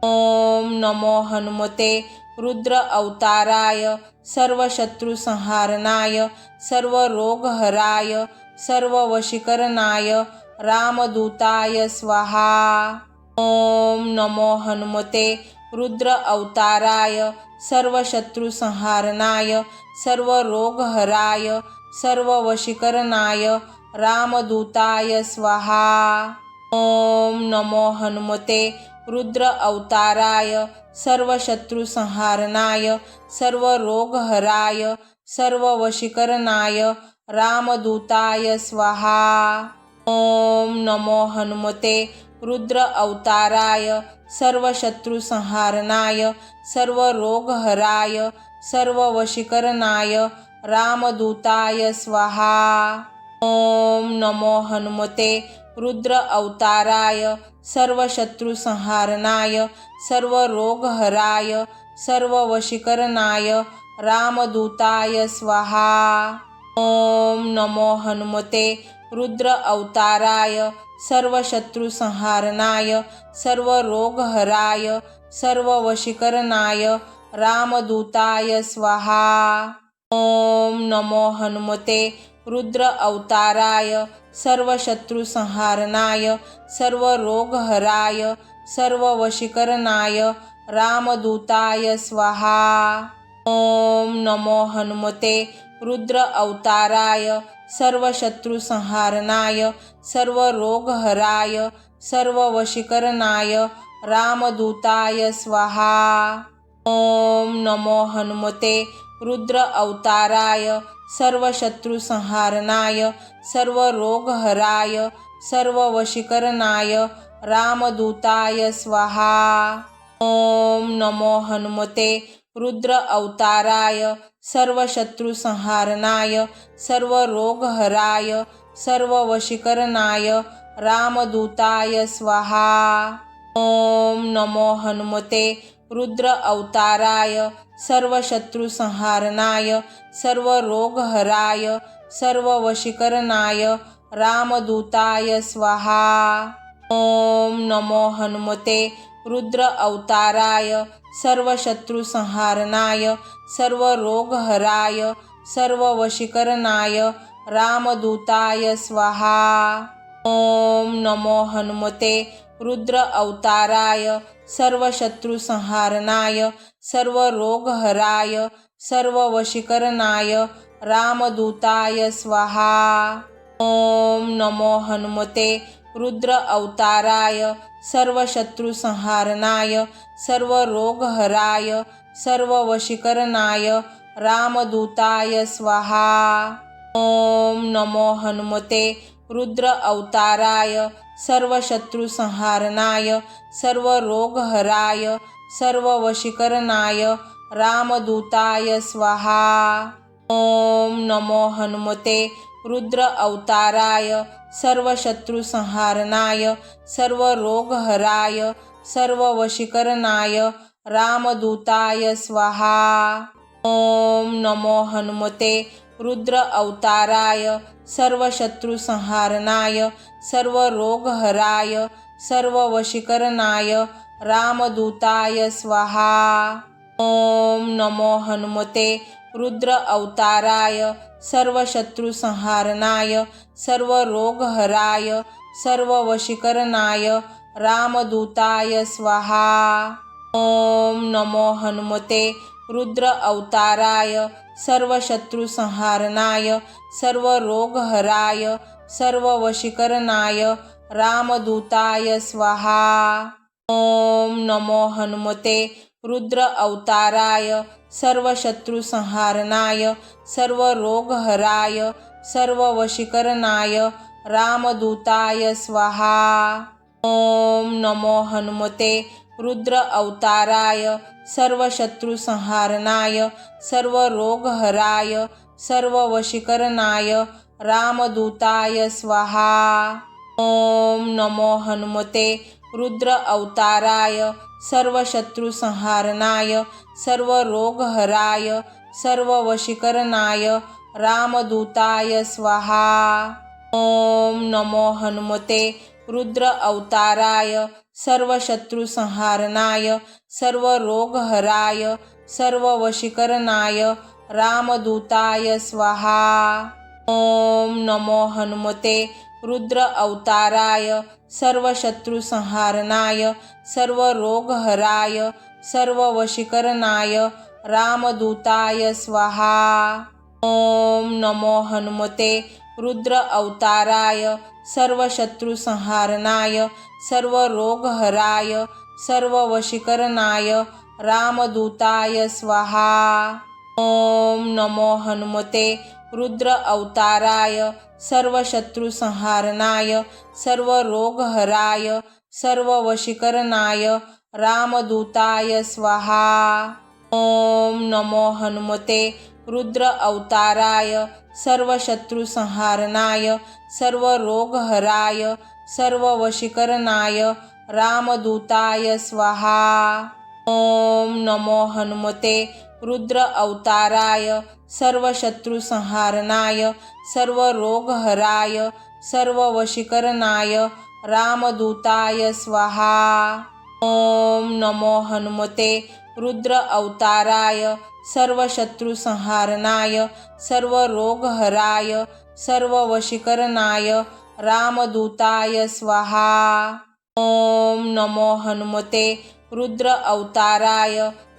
ओम नमो हनुमते रुद्र अवताराय सर्वशत्रुसंहारणाय सर्वरोगहराय सर्ववशीकरणाय रामदूताय स्वाहा। ओम नमो हनुमते रुद्र अवताराय सर्वशत्रुसंहारणाय सर्वरोगहराय सर्ववशीकरणाय रामदूताय स्वाहा। ओम नमो हनुमते रुद्र अवताराय सर्वशत्रुसंहारणाय सर्वरोगहराय सर्ववशीकरणाय रामदूताय स्वाहा। ओम नमो हनुमते रुद्र अवताराय सर्वशत्रुसंहारणाय सर्वरोगहराय सर्ववशीकरणाय रामदूताय स्वाहा। ओम नमो हनुमते रुद्र अवताराय सर्वशत्रुसंहारणाय सर्वरोगहराय सर्ववशीकरणाय रामदूताय स्वाहा। ओम नमो हनुमते रुद्र अवताराय सर्वशत्रुसंहारणाय सर्वरोगहराय सर्ववशीकरणाय रामदूताय स्वाहा। ओम नमो हनुमते रुद्र अवताराय सर्वशत्रुसंहारणाय सर्वरोगहराय सर्ववशीकरणाय रामदूताय स्वाहा। ओम नमो हनुमते रुद्र अवताराय सर्वशत्रुसंहारणाय सर्वरोगहराय सर्ववशीकरणाय रामदूताय स्वाहा। ओम नमो हनुमते रुद्र अवताराय सर्वशत्रुसंहारणाय सर्वरोगहराय सर्ववशीकरणाय रामदूताय स्वाहा। ओम नमो हनुमते रुद्र अवताराय सर्वशत्रुसंहारणाय सर्वरोगहराय सर्ववशीकरणाय रामदूताय स्वाहा। ओम नमो हनुमते रुद्र अवताराय सर्वशत्रुसंहारणाय सर्वरोगहराय सर्ववशीकरणाय रामदूताय स्वाहा। ओम नमो हनुमते रुद्र अवताराय सर्वशत्रुसंहारणाय सर्वरोगहराय सर्ववशीकरणाय रामदूताय स्वाहा। ओम नमो हनुमते रुद्र अवताराय सर्वशत्रुसंहारणाय सर्वरोगहराय सर्ववशीकरणाय रामदूताय स्वाहा। ओम नमो हनुमते रुद्र अवताराय सर्वशत्रुसंहारणाय सर्वरोगहराय सर्ववशीकरणाय रामदूताय स्वाहा। ओम नमो हनुमते रुद्र अवताराय सर्वशत्रुसंहारणाय सर्वरोगहराय सर्ववशीकरणाय रामदूताय स्वाहा। ओम नमो हनुमते रुद्र अवताराय सर्वशत्रुसंहारणाय सर्वरोगहराय सर्ववशीकरणाय रामदूताय स्वाहा। ओम नमो हनुमते रुद्र अवताराय सर्वशत्रुसंहारणाय सर्वरोगहराय सर्ववशीकरणाय रामदूताय स्वाहा। ओम नमो हनुमते रुद्र अवताराय सर्वशत्रुसंहारणाय सर्वरोगहराय सर्ववशीकरणाय रामदूताय स्वाहा। ओम नमो हनुमते रुद्र अवताराय सर्वशत्रुसंहारणाय सर्वरोगहराय सर्ववशीकरणाय रामदूताय स्वाहा। ओम नमो हनुमते रुद्र अवताराय सर्वशत्रुसंहारणाय सर्वरोगहराय सर्ववशीकरणाय रामदूताय स्वाहा। ओम नमो हनुमते रुद्र अवताराय सर्वशत्रुसंहारणाय सर्वरोगहराय सर्ववशीकरणाय रामदूताय स्वाहा। ओम नमो हनुमते रुद्र अवताराय सर्वशत्रुसंहारणाय सर्वरोगहराय सर्ववशीकरणाय रामदूताय स्वाहा। ओम नमो हनुमते रुद्र अवताराय सर्वशत्रुसंहारणाय सर्वरोगहराय सर्ववशीकरणाय रामदूताय स्वाहा। ओम नमो हनुमते रुद्र अवताराय सर्वशत्रुसंहारणाय सर्वरोगहराय सर्ववशीकरणाय रामदूताय स्वाहा। ओम नमो हनुमते रुद्र अवताराय सर्वशत्रुसंहारणाय सर्वरोगहराय सर्ववशीकरणाय रामदूताय स्वाहा। ओम नमो हनुमते रुद्र अवताराय सर्वशत्रुसंहारणाय सर्वरोगहराय सर्ववशीकरणाय रामदूताय स्वाहा। ओम नमो हनुमते रुद्र अवताराय सर्वशत्रुसंहारणाय सर्वरोगहराय सर्ववशीकरणाय रामदूताय स्वाहा। ओम नमो हनुमते रुद्र अवताराय सर्वशत्रुसंहारणाय सर्वरोगहराय सर्ववशीकरणाय रामदूताय स्वाहा। ओम नमो हनुमते रुद्र अवताराय सर्वशत्रुसंहारणाय सर्वरोगहराय सर्ववशीकरणाय रामदूताय स्वाहा। ओम नमो हनुमते रुद्र अवताराय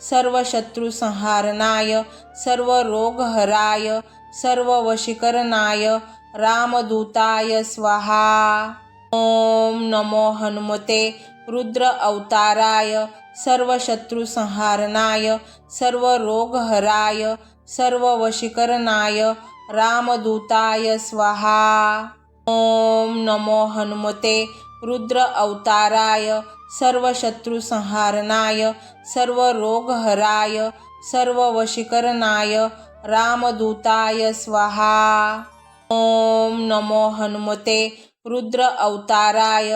सर्वशत्रुसंहारणाय सर्वरोगहराय सर्ववशीकरणाय रामदूताय स्वाहा। ओम नमो हनुमते रुद्र अवताराय सर्वशत्रुसंहारणाय सर्वरोगहराय सर्ववशीकरणाय रामदूताय स्वाहा। ओम नमो हनुमते रुद्र अवताराय सर्वशत्रुसंहारणाय सर्वरोगहराय सर्ववशीकरणाय रामदूताय स्वाहा। ओम नमो हनुमते रुद्र अवताराय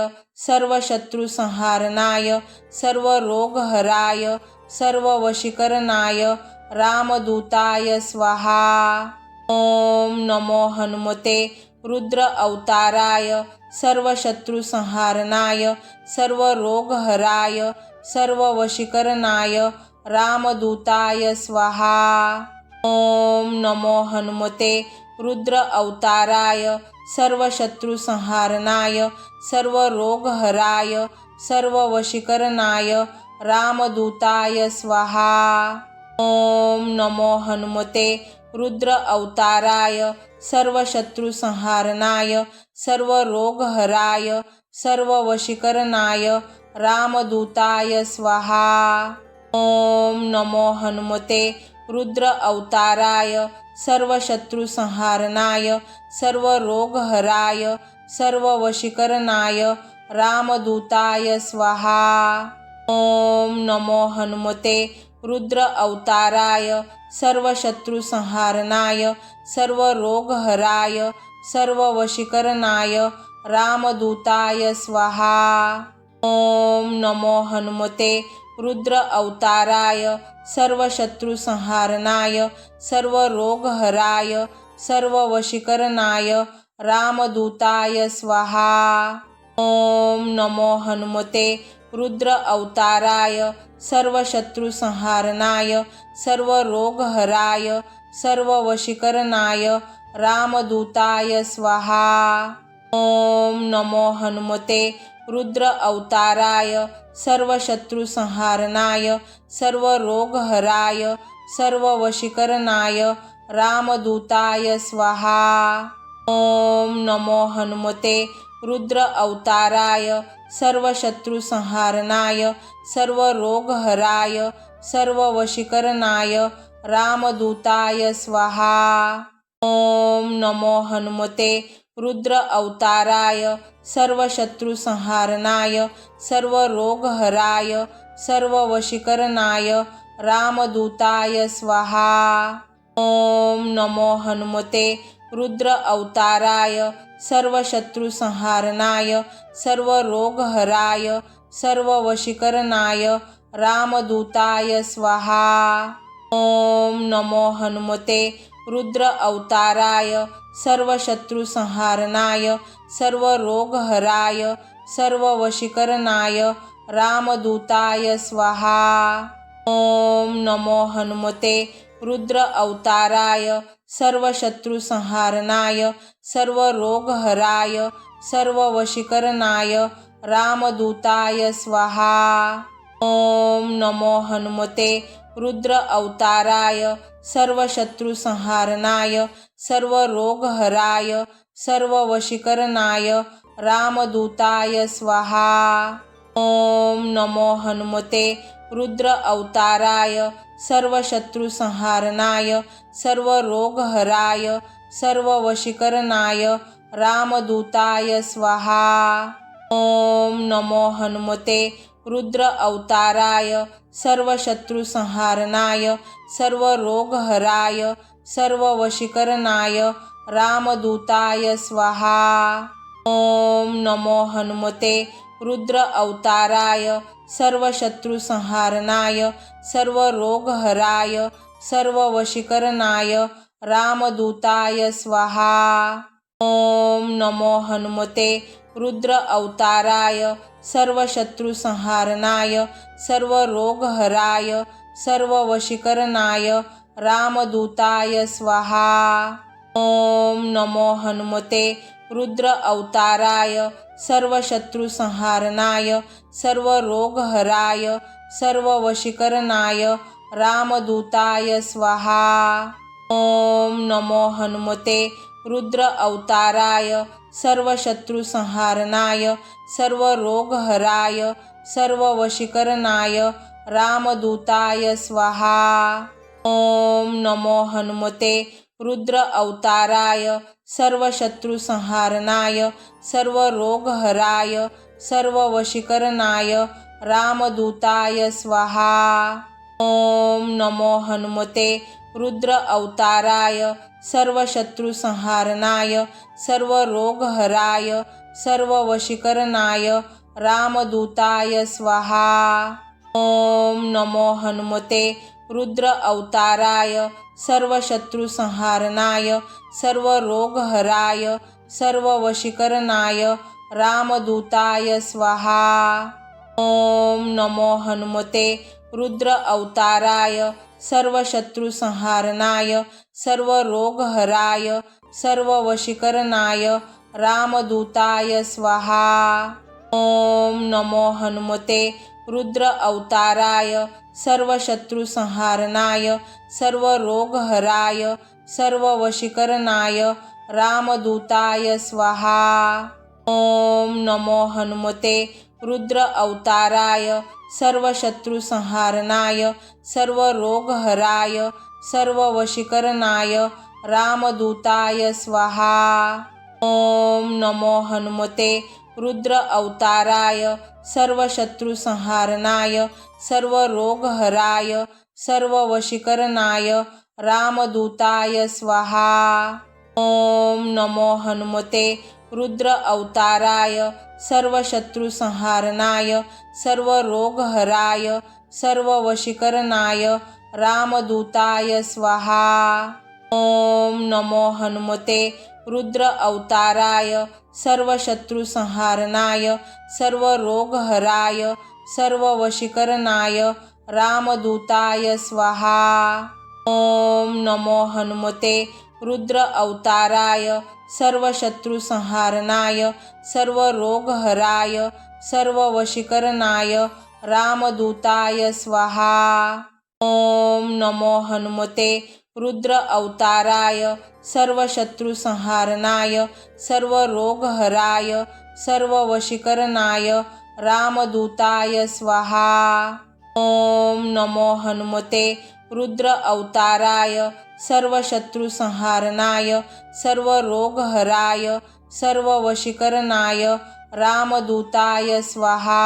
सर्वशत्रुसंहारणाय सर्वरोगहराय सर्ववशीकरणाय रामदूताय स्वाहा। ओम नमो हनुमते रुद्र अवताराय सर्वशत्रुसंहारणाय सर्वरोगहराय सर्ववशीकरणाय रामदूताय स्वाहा। ओम नमो हनुमते रुद्र अवताराय सर्वशत्रुसंहारणाय सर्वरोगहराय सर्ववशीकरणाय रामदूताय स्वाहा। ओम नमो हनुमते रुद्र अवताराय सर्वशत्रुसंहारणाय सर्वरोगहराय सर्ववशीकरणाय रामदूताय स्वाहा। ओम नमो हनुमते रुद्र अवताराय सर्वशत्रुसंहारणाय सर्वरोगहराय सर्ववशीकरणाय रामदूताय स्वाहा। ओम नमो हनुमते रुद्र अवताराय सर्वशत्रुसंहारणाय सर्वरोगहराय सर्ववशीकरणाय रामदूताय स्वाहा। ओम नमो हनुमते रुद्र अवताराय सर्वशत्रुसंहारणाय सर्वरोगहराय सर्ववशीकरणाय रामदूताय स्वाहा। ओम नमो हनुमते रुद्र अवताराय सर्वशत्रुसंहारणाय सर्वरोगहराय सर्ववशीकरणाय रामदूताय स्वाहा। ओम नमो हनुमते रुद्र अवताराय सर्वशत्रुसंहारणाय सर्वरोगहराय सर्ववशीकरणाय रामदूताय स्वाहा। ओम नमो हनुमते रुद्र अवताराय सर्वशत्रुसंहारणाय सर्वरोगहराय सर्ववशीकरणाय रामदूताय स्वाहा। ओम नमो हनुमते रुद्र अवताराय सर्वशत्रुसंहारणाय सर्वरोगहराय सर्ववशीकरणाय रामदूताय स्वाहा। ओम नमो हनुमते रुद्र अवताराय सर्वशत्रुसंहारणाय सर्वरोगहराय सर्ववशीकरणाय रामदूताय स्वाहा। ओम नमो हनुमते रुद्र अवताराय सर्वशत्रुसंहारणाय सर्वरोगहराय सर्ववशीकरणाय रामदूताय स्वाहा। ओम नमो हनुमते रुद्र अवताराय सर्व शत्रु संहारणाय सर्व रोगहराय सर्व वशीकरणाय रामदूताय स्वाहा। ओम नमो हनुमते रुद्र अवताराय सर्व शत्रु संहारणाय सर्व रोगहराय सर्व वशीकरणाय रामदूताय स्वाहा। ओम नमो हनुमते रुद्र अवताराय सर्व शत्रु संहारणाय सर्व रोगहराय सर्व वशीकरणाय रामदूताय स्वाहा। ओम नमो हनुमते रुद्र अवताराय सर्व शत्रु संहारणाय सर्व रोगहराय सर्व वशीकरणाय रामदूताय स्वाहा। ओम नमो हनुमते रुद्र अवताराय सर्व शत्रु संहारणाय सर्व रोगहराय सर्व वशीकरणाय रामदूताय स्वाहा। ओम नमो हनुमते रुद्र अवताराय सर्व शत्रु संहारणाय सर्व रोगहराय सर्व वशीकरणाय रामदूताय स्वाहा। ओम नमो हनुमते रुद्र अवताराय सर्व शत्रु संहारणाय सर्व रोगहराय सर्व वशीकरणाय रामदूताय स्वाहा। ओम नमो हनुमते रुद्र अवताराय सर्व शत्रु संहारणाय सर्व रोगहराय सर्व वशीकरणाय रामदूताय स्वाहा। ओम नमो हनुमते रुद्र अवताराय सर्व शत्रु संहारणाय सर्व रोगहराय सर्व वशीकरणाय रामदूताय स्वाहा। ओम नमो हनुमते रुद्र अवताराय सर्व शत्रु संहारणाय सर्व रोगहराय सर्व वशीकरणाय रामदूताय स्वाहा। ओम नमो हनुमते रुद्र अवताराय सर्व शत्रु संहारणाय सर्व रोगहराय सर्व वशीकरणाय रामदूताय स्वाहा। ओम नमो हनुमते रुद्र अवताराय सर्व शत्रु संहारणाय सर्व रोगहराय सर्व वशीकरणाय रामदूताय स्वाहा। ओम नमो हनुमते रुद्र अवताराय सर्व शत्रु संहारणाय सर्व रोगहराय सर्व वशीकरणाय रामदूताय स्वाहा। ओम नमो हनुमते रुद्र अवताराय सर्व शत्रु संहारणाय सर्व रोगहराय सर्व वशीकरणाय रामदूताय स्वाहा। ओम नमो हनुमते रुद्र अवताराय सर्व शत्रु संहारणाय सर्व रोगहराय सर्व वशीकरणाय रामदूताय स्वाहा। ओम नमो हनुमते रुद्र अवताराय सर्व शत्रु संहारणाय सर्व रोगहराय सर्व वशीकरणाय रामदूताय स्वाहा। ओम नमो हनुमते रुद्र अवताराय सर्व शत्रु संहारणाय सर्व रोगहराय सर्व वशीकरणाय रामदूताय स्वाहा। ओम नमो हनुमते रुद्र अवताराय सर्व शत्रु संहारणाय सर्व रोगहराय सर्व वशीकरणाय रामदूताय स्वाहा। ओम नमो हनुमते रुद्र अवताराय सर्व शत्रु संहारणाय सर्व रोगहराय सर्व वशीकरणाय रामदूताय स्वाहा। ओम नमो हनुमते रुद्र अवताराय सर्व शत्रु संहारणाय सर्व रोगहराय सर्व वशीकरणाय रामदूताय स्वाहा।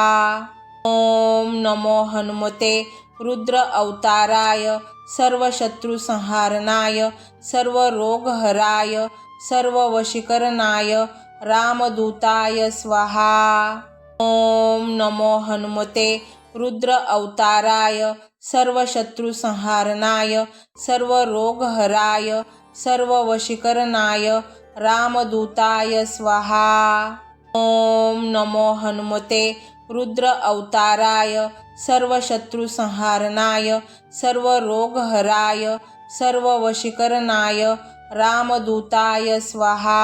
ओम नमो हनुमते रुद्र अवताराय सर्व शत्रु संहारणाय सर्व रोगहराय सर्व वशीकरणाय रामदूताय स्वाहा। ओम नमो हनुमते रुद्र अवताराय सर्व शत्रु संहारणाय सर्व रोगहराय सर्व वशीकरणाय रामदूताय स्वाहा। ओम नमो हनुमते रुद्र अवताराय सर्व शत्रु संहारणाय सर्व रोगहराय सर्व वशीकरणाय रामदूताय स्वाहा।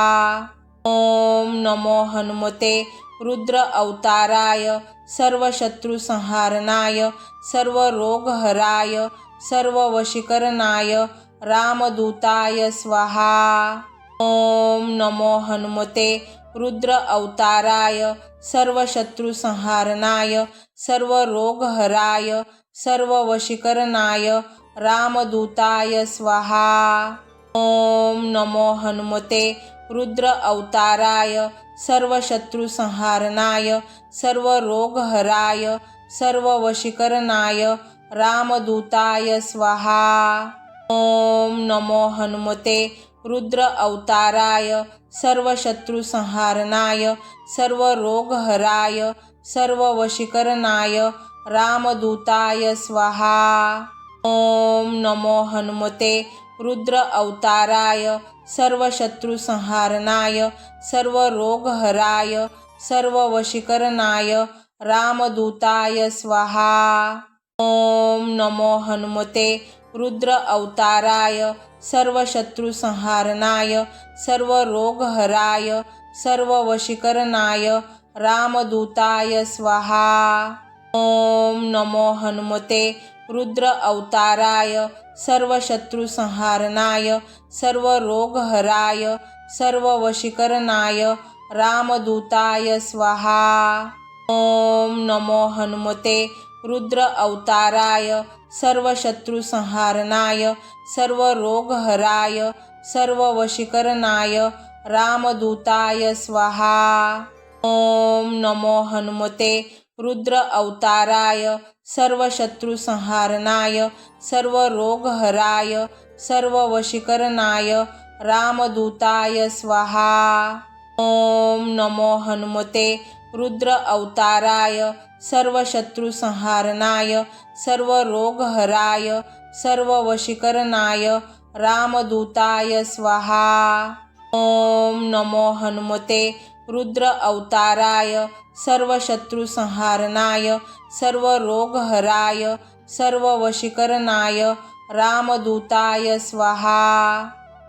ओम नमो हनुमते रुद्र अवताराय सर्व शत्रु संहारणाय सर्व रोगहराय सर्व वशीकरणाय रामदूताय स्वाहा। ओम नमो हनुमते रुद्र अवताराय सर्व शत्रु संहारणाय सर्व रोगहराय सर्व वशीकरणाय रामदूताय स्वाहा। ओम नमो हनुमते रुद्र अवताराय सर्व शत्रु संहारणाय सर्व रोगहराय सर्व वशीकरणाय रामदूताय स्वाहा। ओम नमो हनुमते रुद्र अवताराय सर्व शत्रु संहारणाय सर्व रोगहराय सर्व वशीकरणाय रामदूताय स्वाहा। ओम नमो हनुमते रुद्र अवताराय सर्व शत्रु संहारणाय सर्व रोगहराय सर्व वशीकरणाय रामदूताय स्वाहा। ओम नमो हनुमते रुद्र अवताराय सर्व शत्रु संहारणाय सर्व रोगहराय सर्व वशीकरणाय रामदूताय स्वाहा। ओम नमो हनुमते रुद्र अवताराय सर्व शत्रु संहारणाय सर्व रोगहराय सर्व वशीकरणाय रामदूताय स्वाहा। ओम नमो हनुमते रुद्र अवताराय सर्व शत्रु संहारणाय सर्व रोगहराय सर्व वशीकरणाय रामदूताय स्वाहा। ओम नमो हनुमते रुद्र अवताराय सर्व शत्रु संहारणाय सर्व रोगहराय सर्व वशीकरणाय रामदूताय स्वाहा। ओम नमो हनुमते रुद्र अवताराय सर्व शत्रु संहारणाय सर्व रोगहराय सर्व वशीकरणाय रामदूताय स्वाहा। ओम नमो हनुमते रुद्र अवताराय सर्व शत्रु संहारणाय सर्व रोगहराय सर्व वशीकरणाय रामदूताय स्वाहा।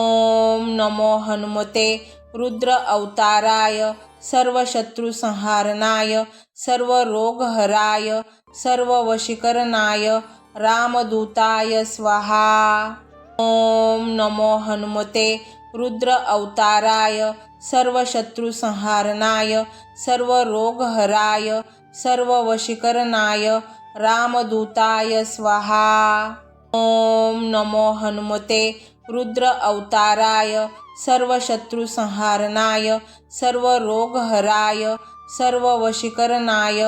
ओम नमो हनुमते रुद्र अवताराय सर्व शत्रु संहारणाय सर्व रोगहराय सर्व वशीकरणाय रामदूताय स्वाहा। ओम नमो हनुमते रुद्र अवताराय सर्व शत्रु संहारणाय सर्व रोगहराय सर्व वशीकरणाय रामदूताय स्वाहा। ओम नमो हनुमते रुद्र अवताराय सर्व शत्रु संहारणाय सर्व रोगहराय सर्व वशीकरणाय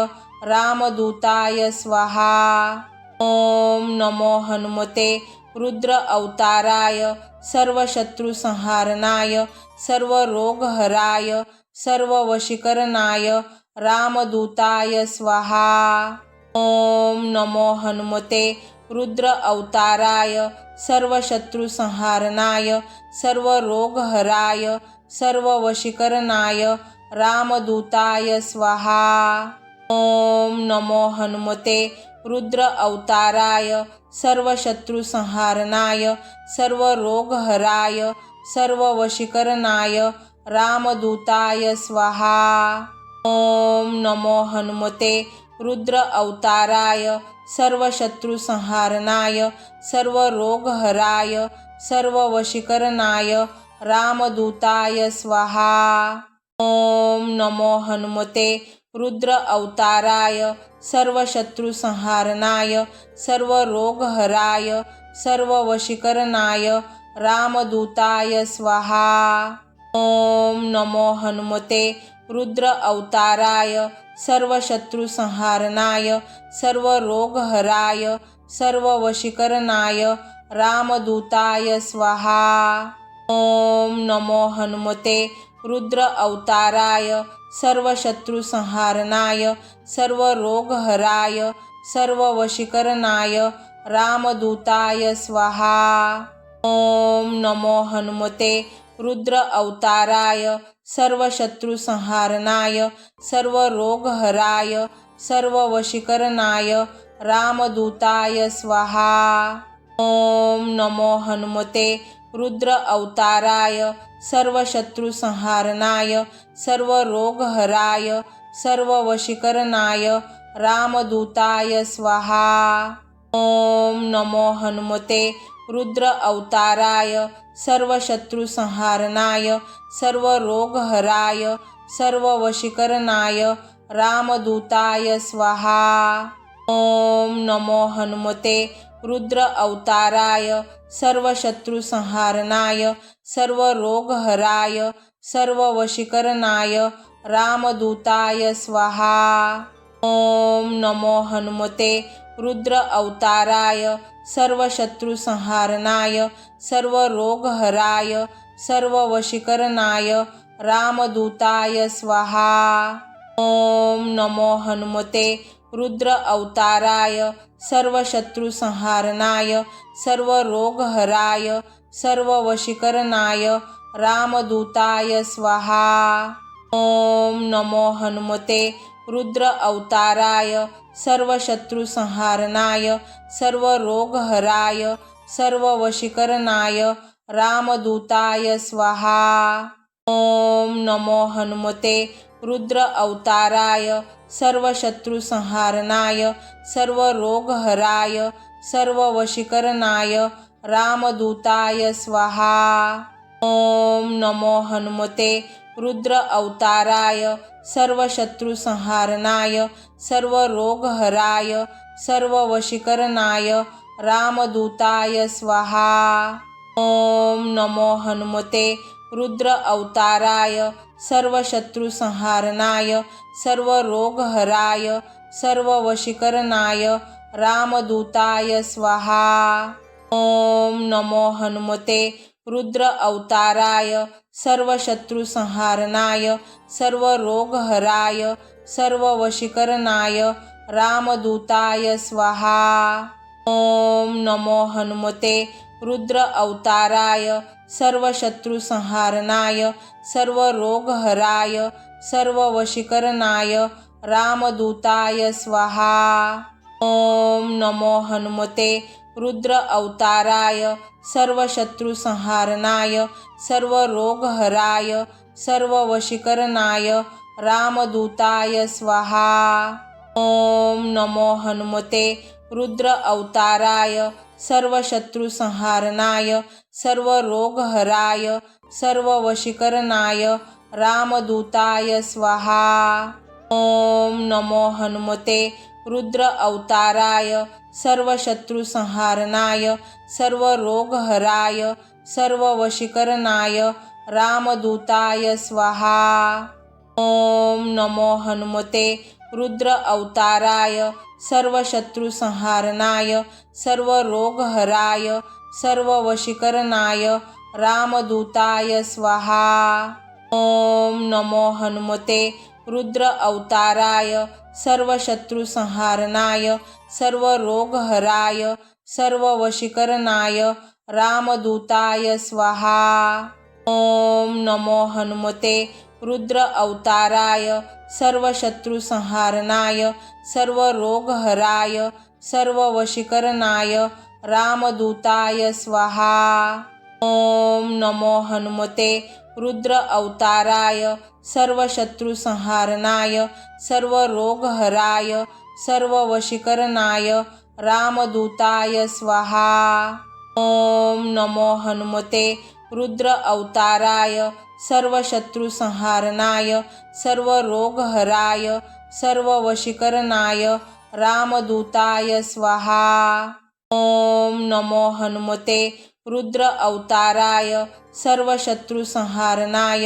रामदूताय स्वाहा। ओम नमो हनुमते रुद्र अवताराय सर्व शत्रु संहारणाय सर्व रोगहराय सर्व वशीकरणाय रामदूताय स्वाहा। ओम नमो हनुमते रुद्र अवताराय सर्व शत्रु संहारणाय सर्व रोगहराय सर्व वशीकरणाय रामदूताय स्वाहा। ओम नमो हनुमते रुद्र अवताराय सर्व शत्रु संहारणाय सर्व रोगहराय सर्व वशीकरणाय रामदूताय स्वाहा। ओम नमो हनुमते रुद्र अवताराय सर्व शत्रु संहारणाय सर्व रोगहराय सर्व वशीकरणाय रामदूताय स्वाहा। ओम नमो हनुमते रुद्र अवताराय सर्व शत्रु संहारणाय सर्व रोगहराय सर्व वशीकरणाय रामदूताय स्वाहा। ओम नमो हनुमते रुद्र अवताराय सर्व शत्रु संहारणाय सर्व रोगहराय सर्व वशीकरणाय रामदूताय स्वाहा। ओम नमो हनुमते रुद्र अवताराय सर्व शत्रु संहारणाय सर्व रोगहराय सर्व वशीकरणाय रामदूताय स्वाहा। ओम नमो हनुमते रुद्र अवताराय सर्व शत्रु संहारणाय सर्व रोगहराय सर्व वशीकरणाय रामदूताय स्वाहा। ओम नमो हनुमते रुद्र अवताराय सर्वशत्रुसंहारणाय सर्वरोगहराय सर्ववशीकरणाय रामदूताय स्वाहा। ओम नमो हनुमते रुद्र अवताराय सर्वशत्रुसंहारणाय सर्वरोगहराय सर्ववशीकरणाय रामदूताय स्वाहा। ओम नमो हनुमते रुद्र अवताराय सर्वशत्रुसंहारणाय सर्वरोगहराय सर्ववशीकरणाय रामदूताय स्वाहा। ओम नमो हनुमते रुद्र अवताराय सर्वशत्रुसंहारणाय सर्वरोगहराय सर्ववशीकरणाय रामदूताय स्वाहा। ओम नमो हनुमते रुद्र अवताराय सर्वशत्रुसंहारणाय सर्वरोगहराय सर्ववशीकरणाय रामदूताय स्वाहा। ओम नमो हनुमते रुद्र अवताराय सर्वशत्रुसंहारणाय सर्वरोगहराय सर्ववशीकरणाय रामदूताय स्वाहा। ओम नमो हनुमते रुद्र अवताराय सर्वशत्रुसंहारणाय सर्वरोगहराय सर्ववशीकरणाय रामदूताय स्वाहा। ओम नमो हनुमते रुद्र अवताराय सर्वशत्रुसंहारणाय सर्वरोगहराय सर्ववशीकरणाय रामदूताय स्वाहा। ओम नमो हनुमते रुद्र अवताराय सर्वशत्रुसंहारणाय सर्वरोगहराय सर्ववशीकरणाय रामदूताय स्वाहा। ओम नमो हनुमते रुद्र अवताराय सर्वशत्रुसंहारणाय सर्वरोगहराय सर्ववशीकरणाय रामदूताय स्वाहा। ओम नमो हनुमते रुद्र अवताराय सर्वशत्रुसंहारणाय सर्वरोगहराय सर्ववशीकरणाय रामदूताय स्वाहा। ओम नमो हनुमते रुद्र अवताराय सर्वशत्रुसंहारणाय सर्वरोगहराय सर्ववशीकरणाय रामदूताय स्वाहा। ओम नमो हनुमते रुद्र अवताराय सर्वशत्रुसंहारणाय सर्वरोगहराय सर्ववशीकरणाय रामदूताय स्वाहा। ओम नमो हनुमते रुद्र अवताराय सर्वशत्रुसंहारणाय सर्वरोगहराय सर्ववशीकरणाय रामदूताय स्वाहा। ओम नमो हनुमते रुद्र अवताराय सर्वशत्रुसंहारणाय सर्वरोगहराय सर्ववशीकरणाय रामदूताय स्वाहा। ओम नमो हनुमते रुद्र अवताराय सर्वशत्रुसंहारणाय सर्वरोगहराय सर्ववशीकरणाय रामदूताय स्वाहा। ओम नमो हनुमते रुद्र अवताराय सर्वशत्रुसंहारणाय सर्वरोगहराय सर्ववशीकरणाय रामदूताय स्वाहा। ओम नमो हनुमते रुद्र अवताराय सर्वशत्रुसंहारणाय सर्वरोगहराय सर्ववशीकरणाय रामदूताय स्वाहा। ओम नमो हनुमते रुद्र अवताराय सर्वशत्रुसंहारणाय सर्वरोगहराय सर्ववशीकरणाय रामदूताय स्वाहा। ओम नमो हनुमते रुद्र अवताराय सर्वशत्रुसंहारणाय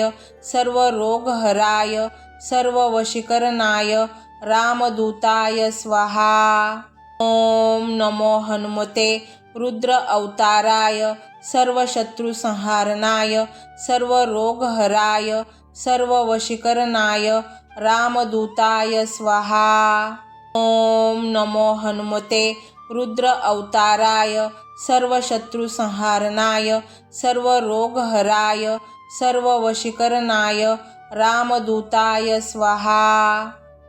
सर्वरोगहराय सर्ववशीकरणाय रामदूताय स्वाहा। ओम नमो हनुमते रुद्र अवताराय सर्वशत्रुसंहारणाय सर्वरोगहराय सर्ववशीकरणाय रामदूताय स्वाहा। ओम नमो हनुमते रुद्र अवताराय सर्वशत्रुसंहारणाय सर्वरोगहराय सर्ववशीकरणाय रामदूताय स्वाहा।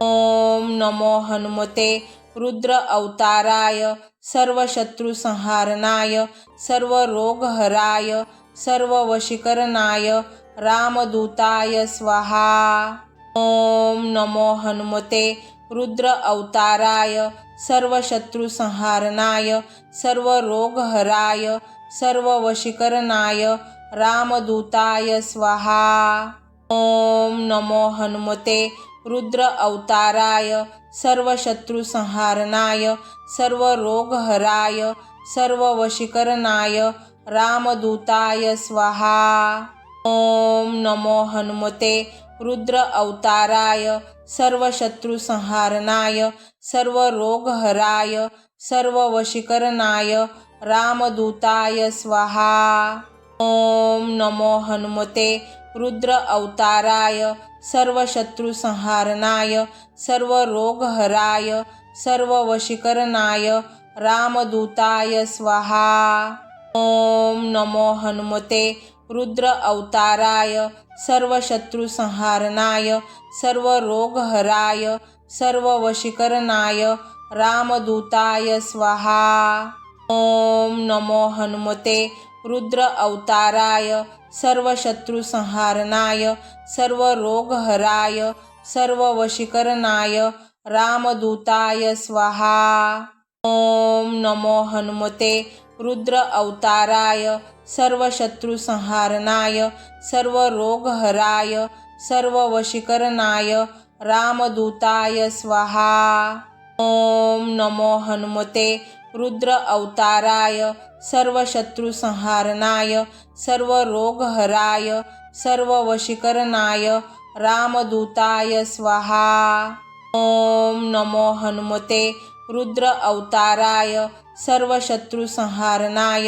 ओम नमो हनुमते रुद्र अवताराय सर्वशत्रुसंहारणाय सर्वरोगहराय सर्ववशीकरणाय रामदूताय स्वाहा। ओम नमो हनुमते रुद्र अवताराय सर्वशत्रुसंहारणाय सर्वरोगहराय सर्ववशीकरणाय रामदूताय स्वाहा। ओम नमो हनुमते रुद्र अवताराय सर्वशत्रुसंहारणाय सर्वरोगहराय सर्ववशीकरणाय रामदूताय स्वाहा। ओम नमो हनुमते रुद्र अवताराय सर्वशत्रुसंहारणाय सर्वरोगहराय सर्ववशीकरणाय रामदूताय स्वाहा। ओम नमो हनुमते रुद्र अवताराय सर्वशत्रुसंहारणाय सर्वरोगहराय सर्ववशीकरणाय रामदूताय स्वाहा। ओम नमो हनुमते रुद्र अवताराय सर्वशत्रुसंहारणाय सर्वरोगहराय सर्ववशीकरणाय रामदूताय स्वाहा। ओम नमो हनुमते रुद्र अवताराय सर्वशत्रुसंहारणाय सर्वरोगहराय सर्ववशीकरणाय रामदूताय स्वाहा। ओम नमो हनुमते रुद्र अवताराय सर्वशत्रुसंहारणाय सर्वरोगहराय सर्ववशीकरणाय रामदूताय स्वाहा। ओम नमो हनुमते रुद्र अवताराय सर्वशत्रुसंहारणाय सर्वरोगहराय सर्ववशीकरणाय रामदूताय स्वाहा। ओम नमो हनुमते रुद्र अवताराय सर्वशत्रुसंहारणाय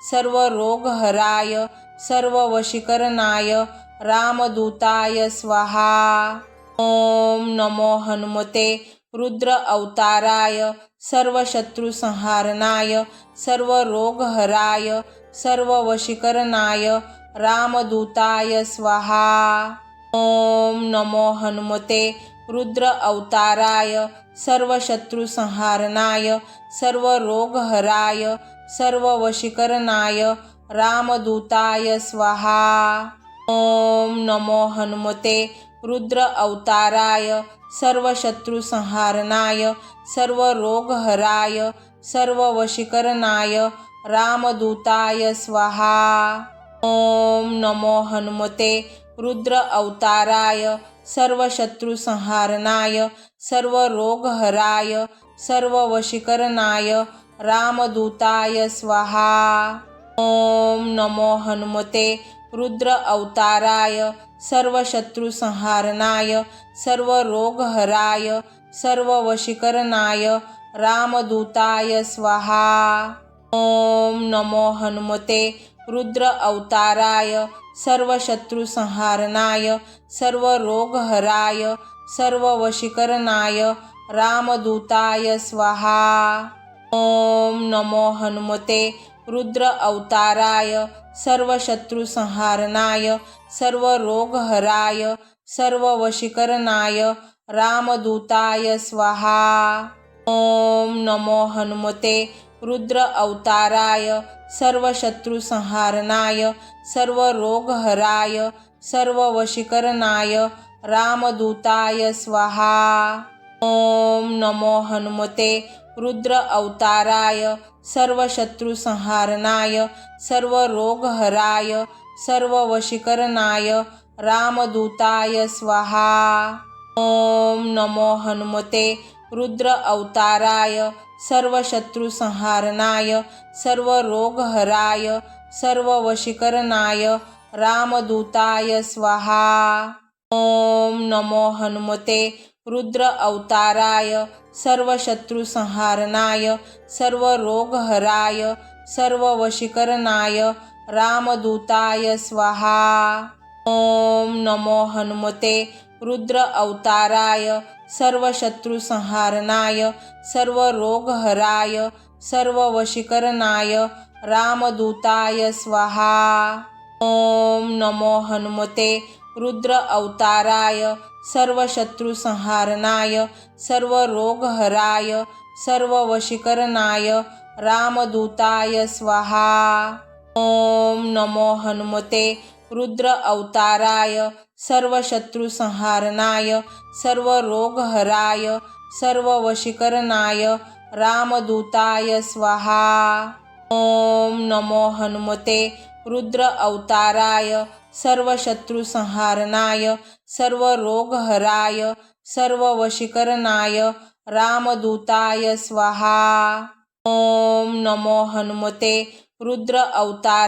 सर्वरोगहराय सर्ववशीकरणाय रामदूताय स्वाहा। ओम नमो हनुमते रुद्र अवताराय सर्वशत्रुसंहारणाय सर्वरोगहराय सर्ववशीकरणाय रामदूताय स्वाहा। ओम नमो हनुमते रुद्र अवताराय सर्वशत्रुसंहारणाय सर्वरोगहराय सर्ववशीकरणाय रामदूताय स्वाहा। ओम नमो हनुमते रुद्र अवताराय सर्वशत्रुसंहारणाय सर्वरोगहराय सर्ववशीकरणाय रामदूताय स्वाहा। ओम नमो हनुमते रुद्र अवताराय सर्वशत्रुसंहारणाय सर्वरोगहराय सर्ववशीकरणाय रामदूताय स्वाहा। ओम नमो हनुमते रुद्र अवताराय सर्वशत्रुसंहारणाय सर्वरोगहराय सर्ववशीकरणाय रामदूताय स्वाहा। ओम नमो हनुमते रुद्र अवताराय सर्वशत्रुसंहारणाय सर्वरोगहराय सर्ववशीकरणाय रामदूताय स्वाहा। ओम नमो हनुमते रुद्र अवताराय सर्वशत्रुसंहारणाय सर्वरोगहराय सर्ववशीकरणाय रामदूताय स्वाहा। ओम नमो हनुमते रुद्र अवताराय सर्वशत्रुसंहारणाय सर्वरोगहराय सर्ववशीकरणाय रामदूताय स्वाहा। ओम नमो हनुमते रुद्र अवताराय सर्वशत्रुसंहारणाय सर्वरोगहराय सर्ववशीकरणाय रामदूताय स्वाहा। ओम नमो हनुमते रुद्र अवताराय सर्वशत्रुसंहारणाय सर्वरोगहराय सर्ववशीकरणाय रामदूताय स्वाहा। ओम नमो हनुमते रुद्र अवताराय सर्वशत्रुसंहारणाय सर्वरोगहराय सर्ववशीकरणाय रामदूताय स्वाहा। ओम नमो हनुमते रुद्र अवताराय सर्वशत्रुसंहारणाय सर्वरोगहराय सर्ववशीकरणाय रामदूताय स्वाहा। ओम नमो हनुमते रुद्र अवताराय सर्वशत्रुसंहारणाय सर्वरोगहराय सर्ववशीकरणाय रामदूताय स्वाहा। ओम नमो हनुमते रुद्र अवताराय सर्वशत्रुसंहारणाय सर्वरोगहराय सर्ववशीकरणाय रामदूताय स्वाहा। ओम नमो हनुमते रुद्र अवताराय सर्वशत्रुसंहारणाय सर्वरोगहराय सर्ववशीकरणाय रामदूताय स्वाहा। ओम नमो हनुमते रुद्र अवतार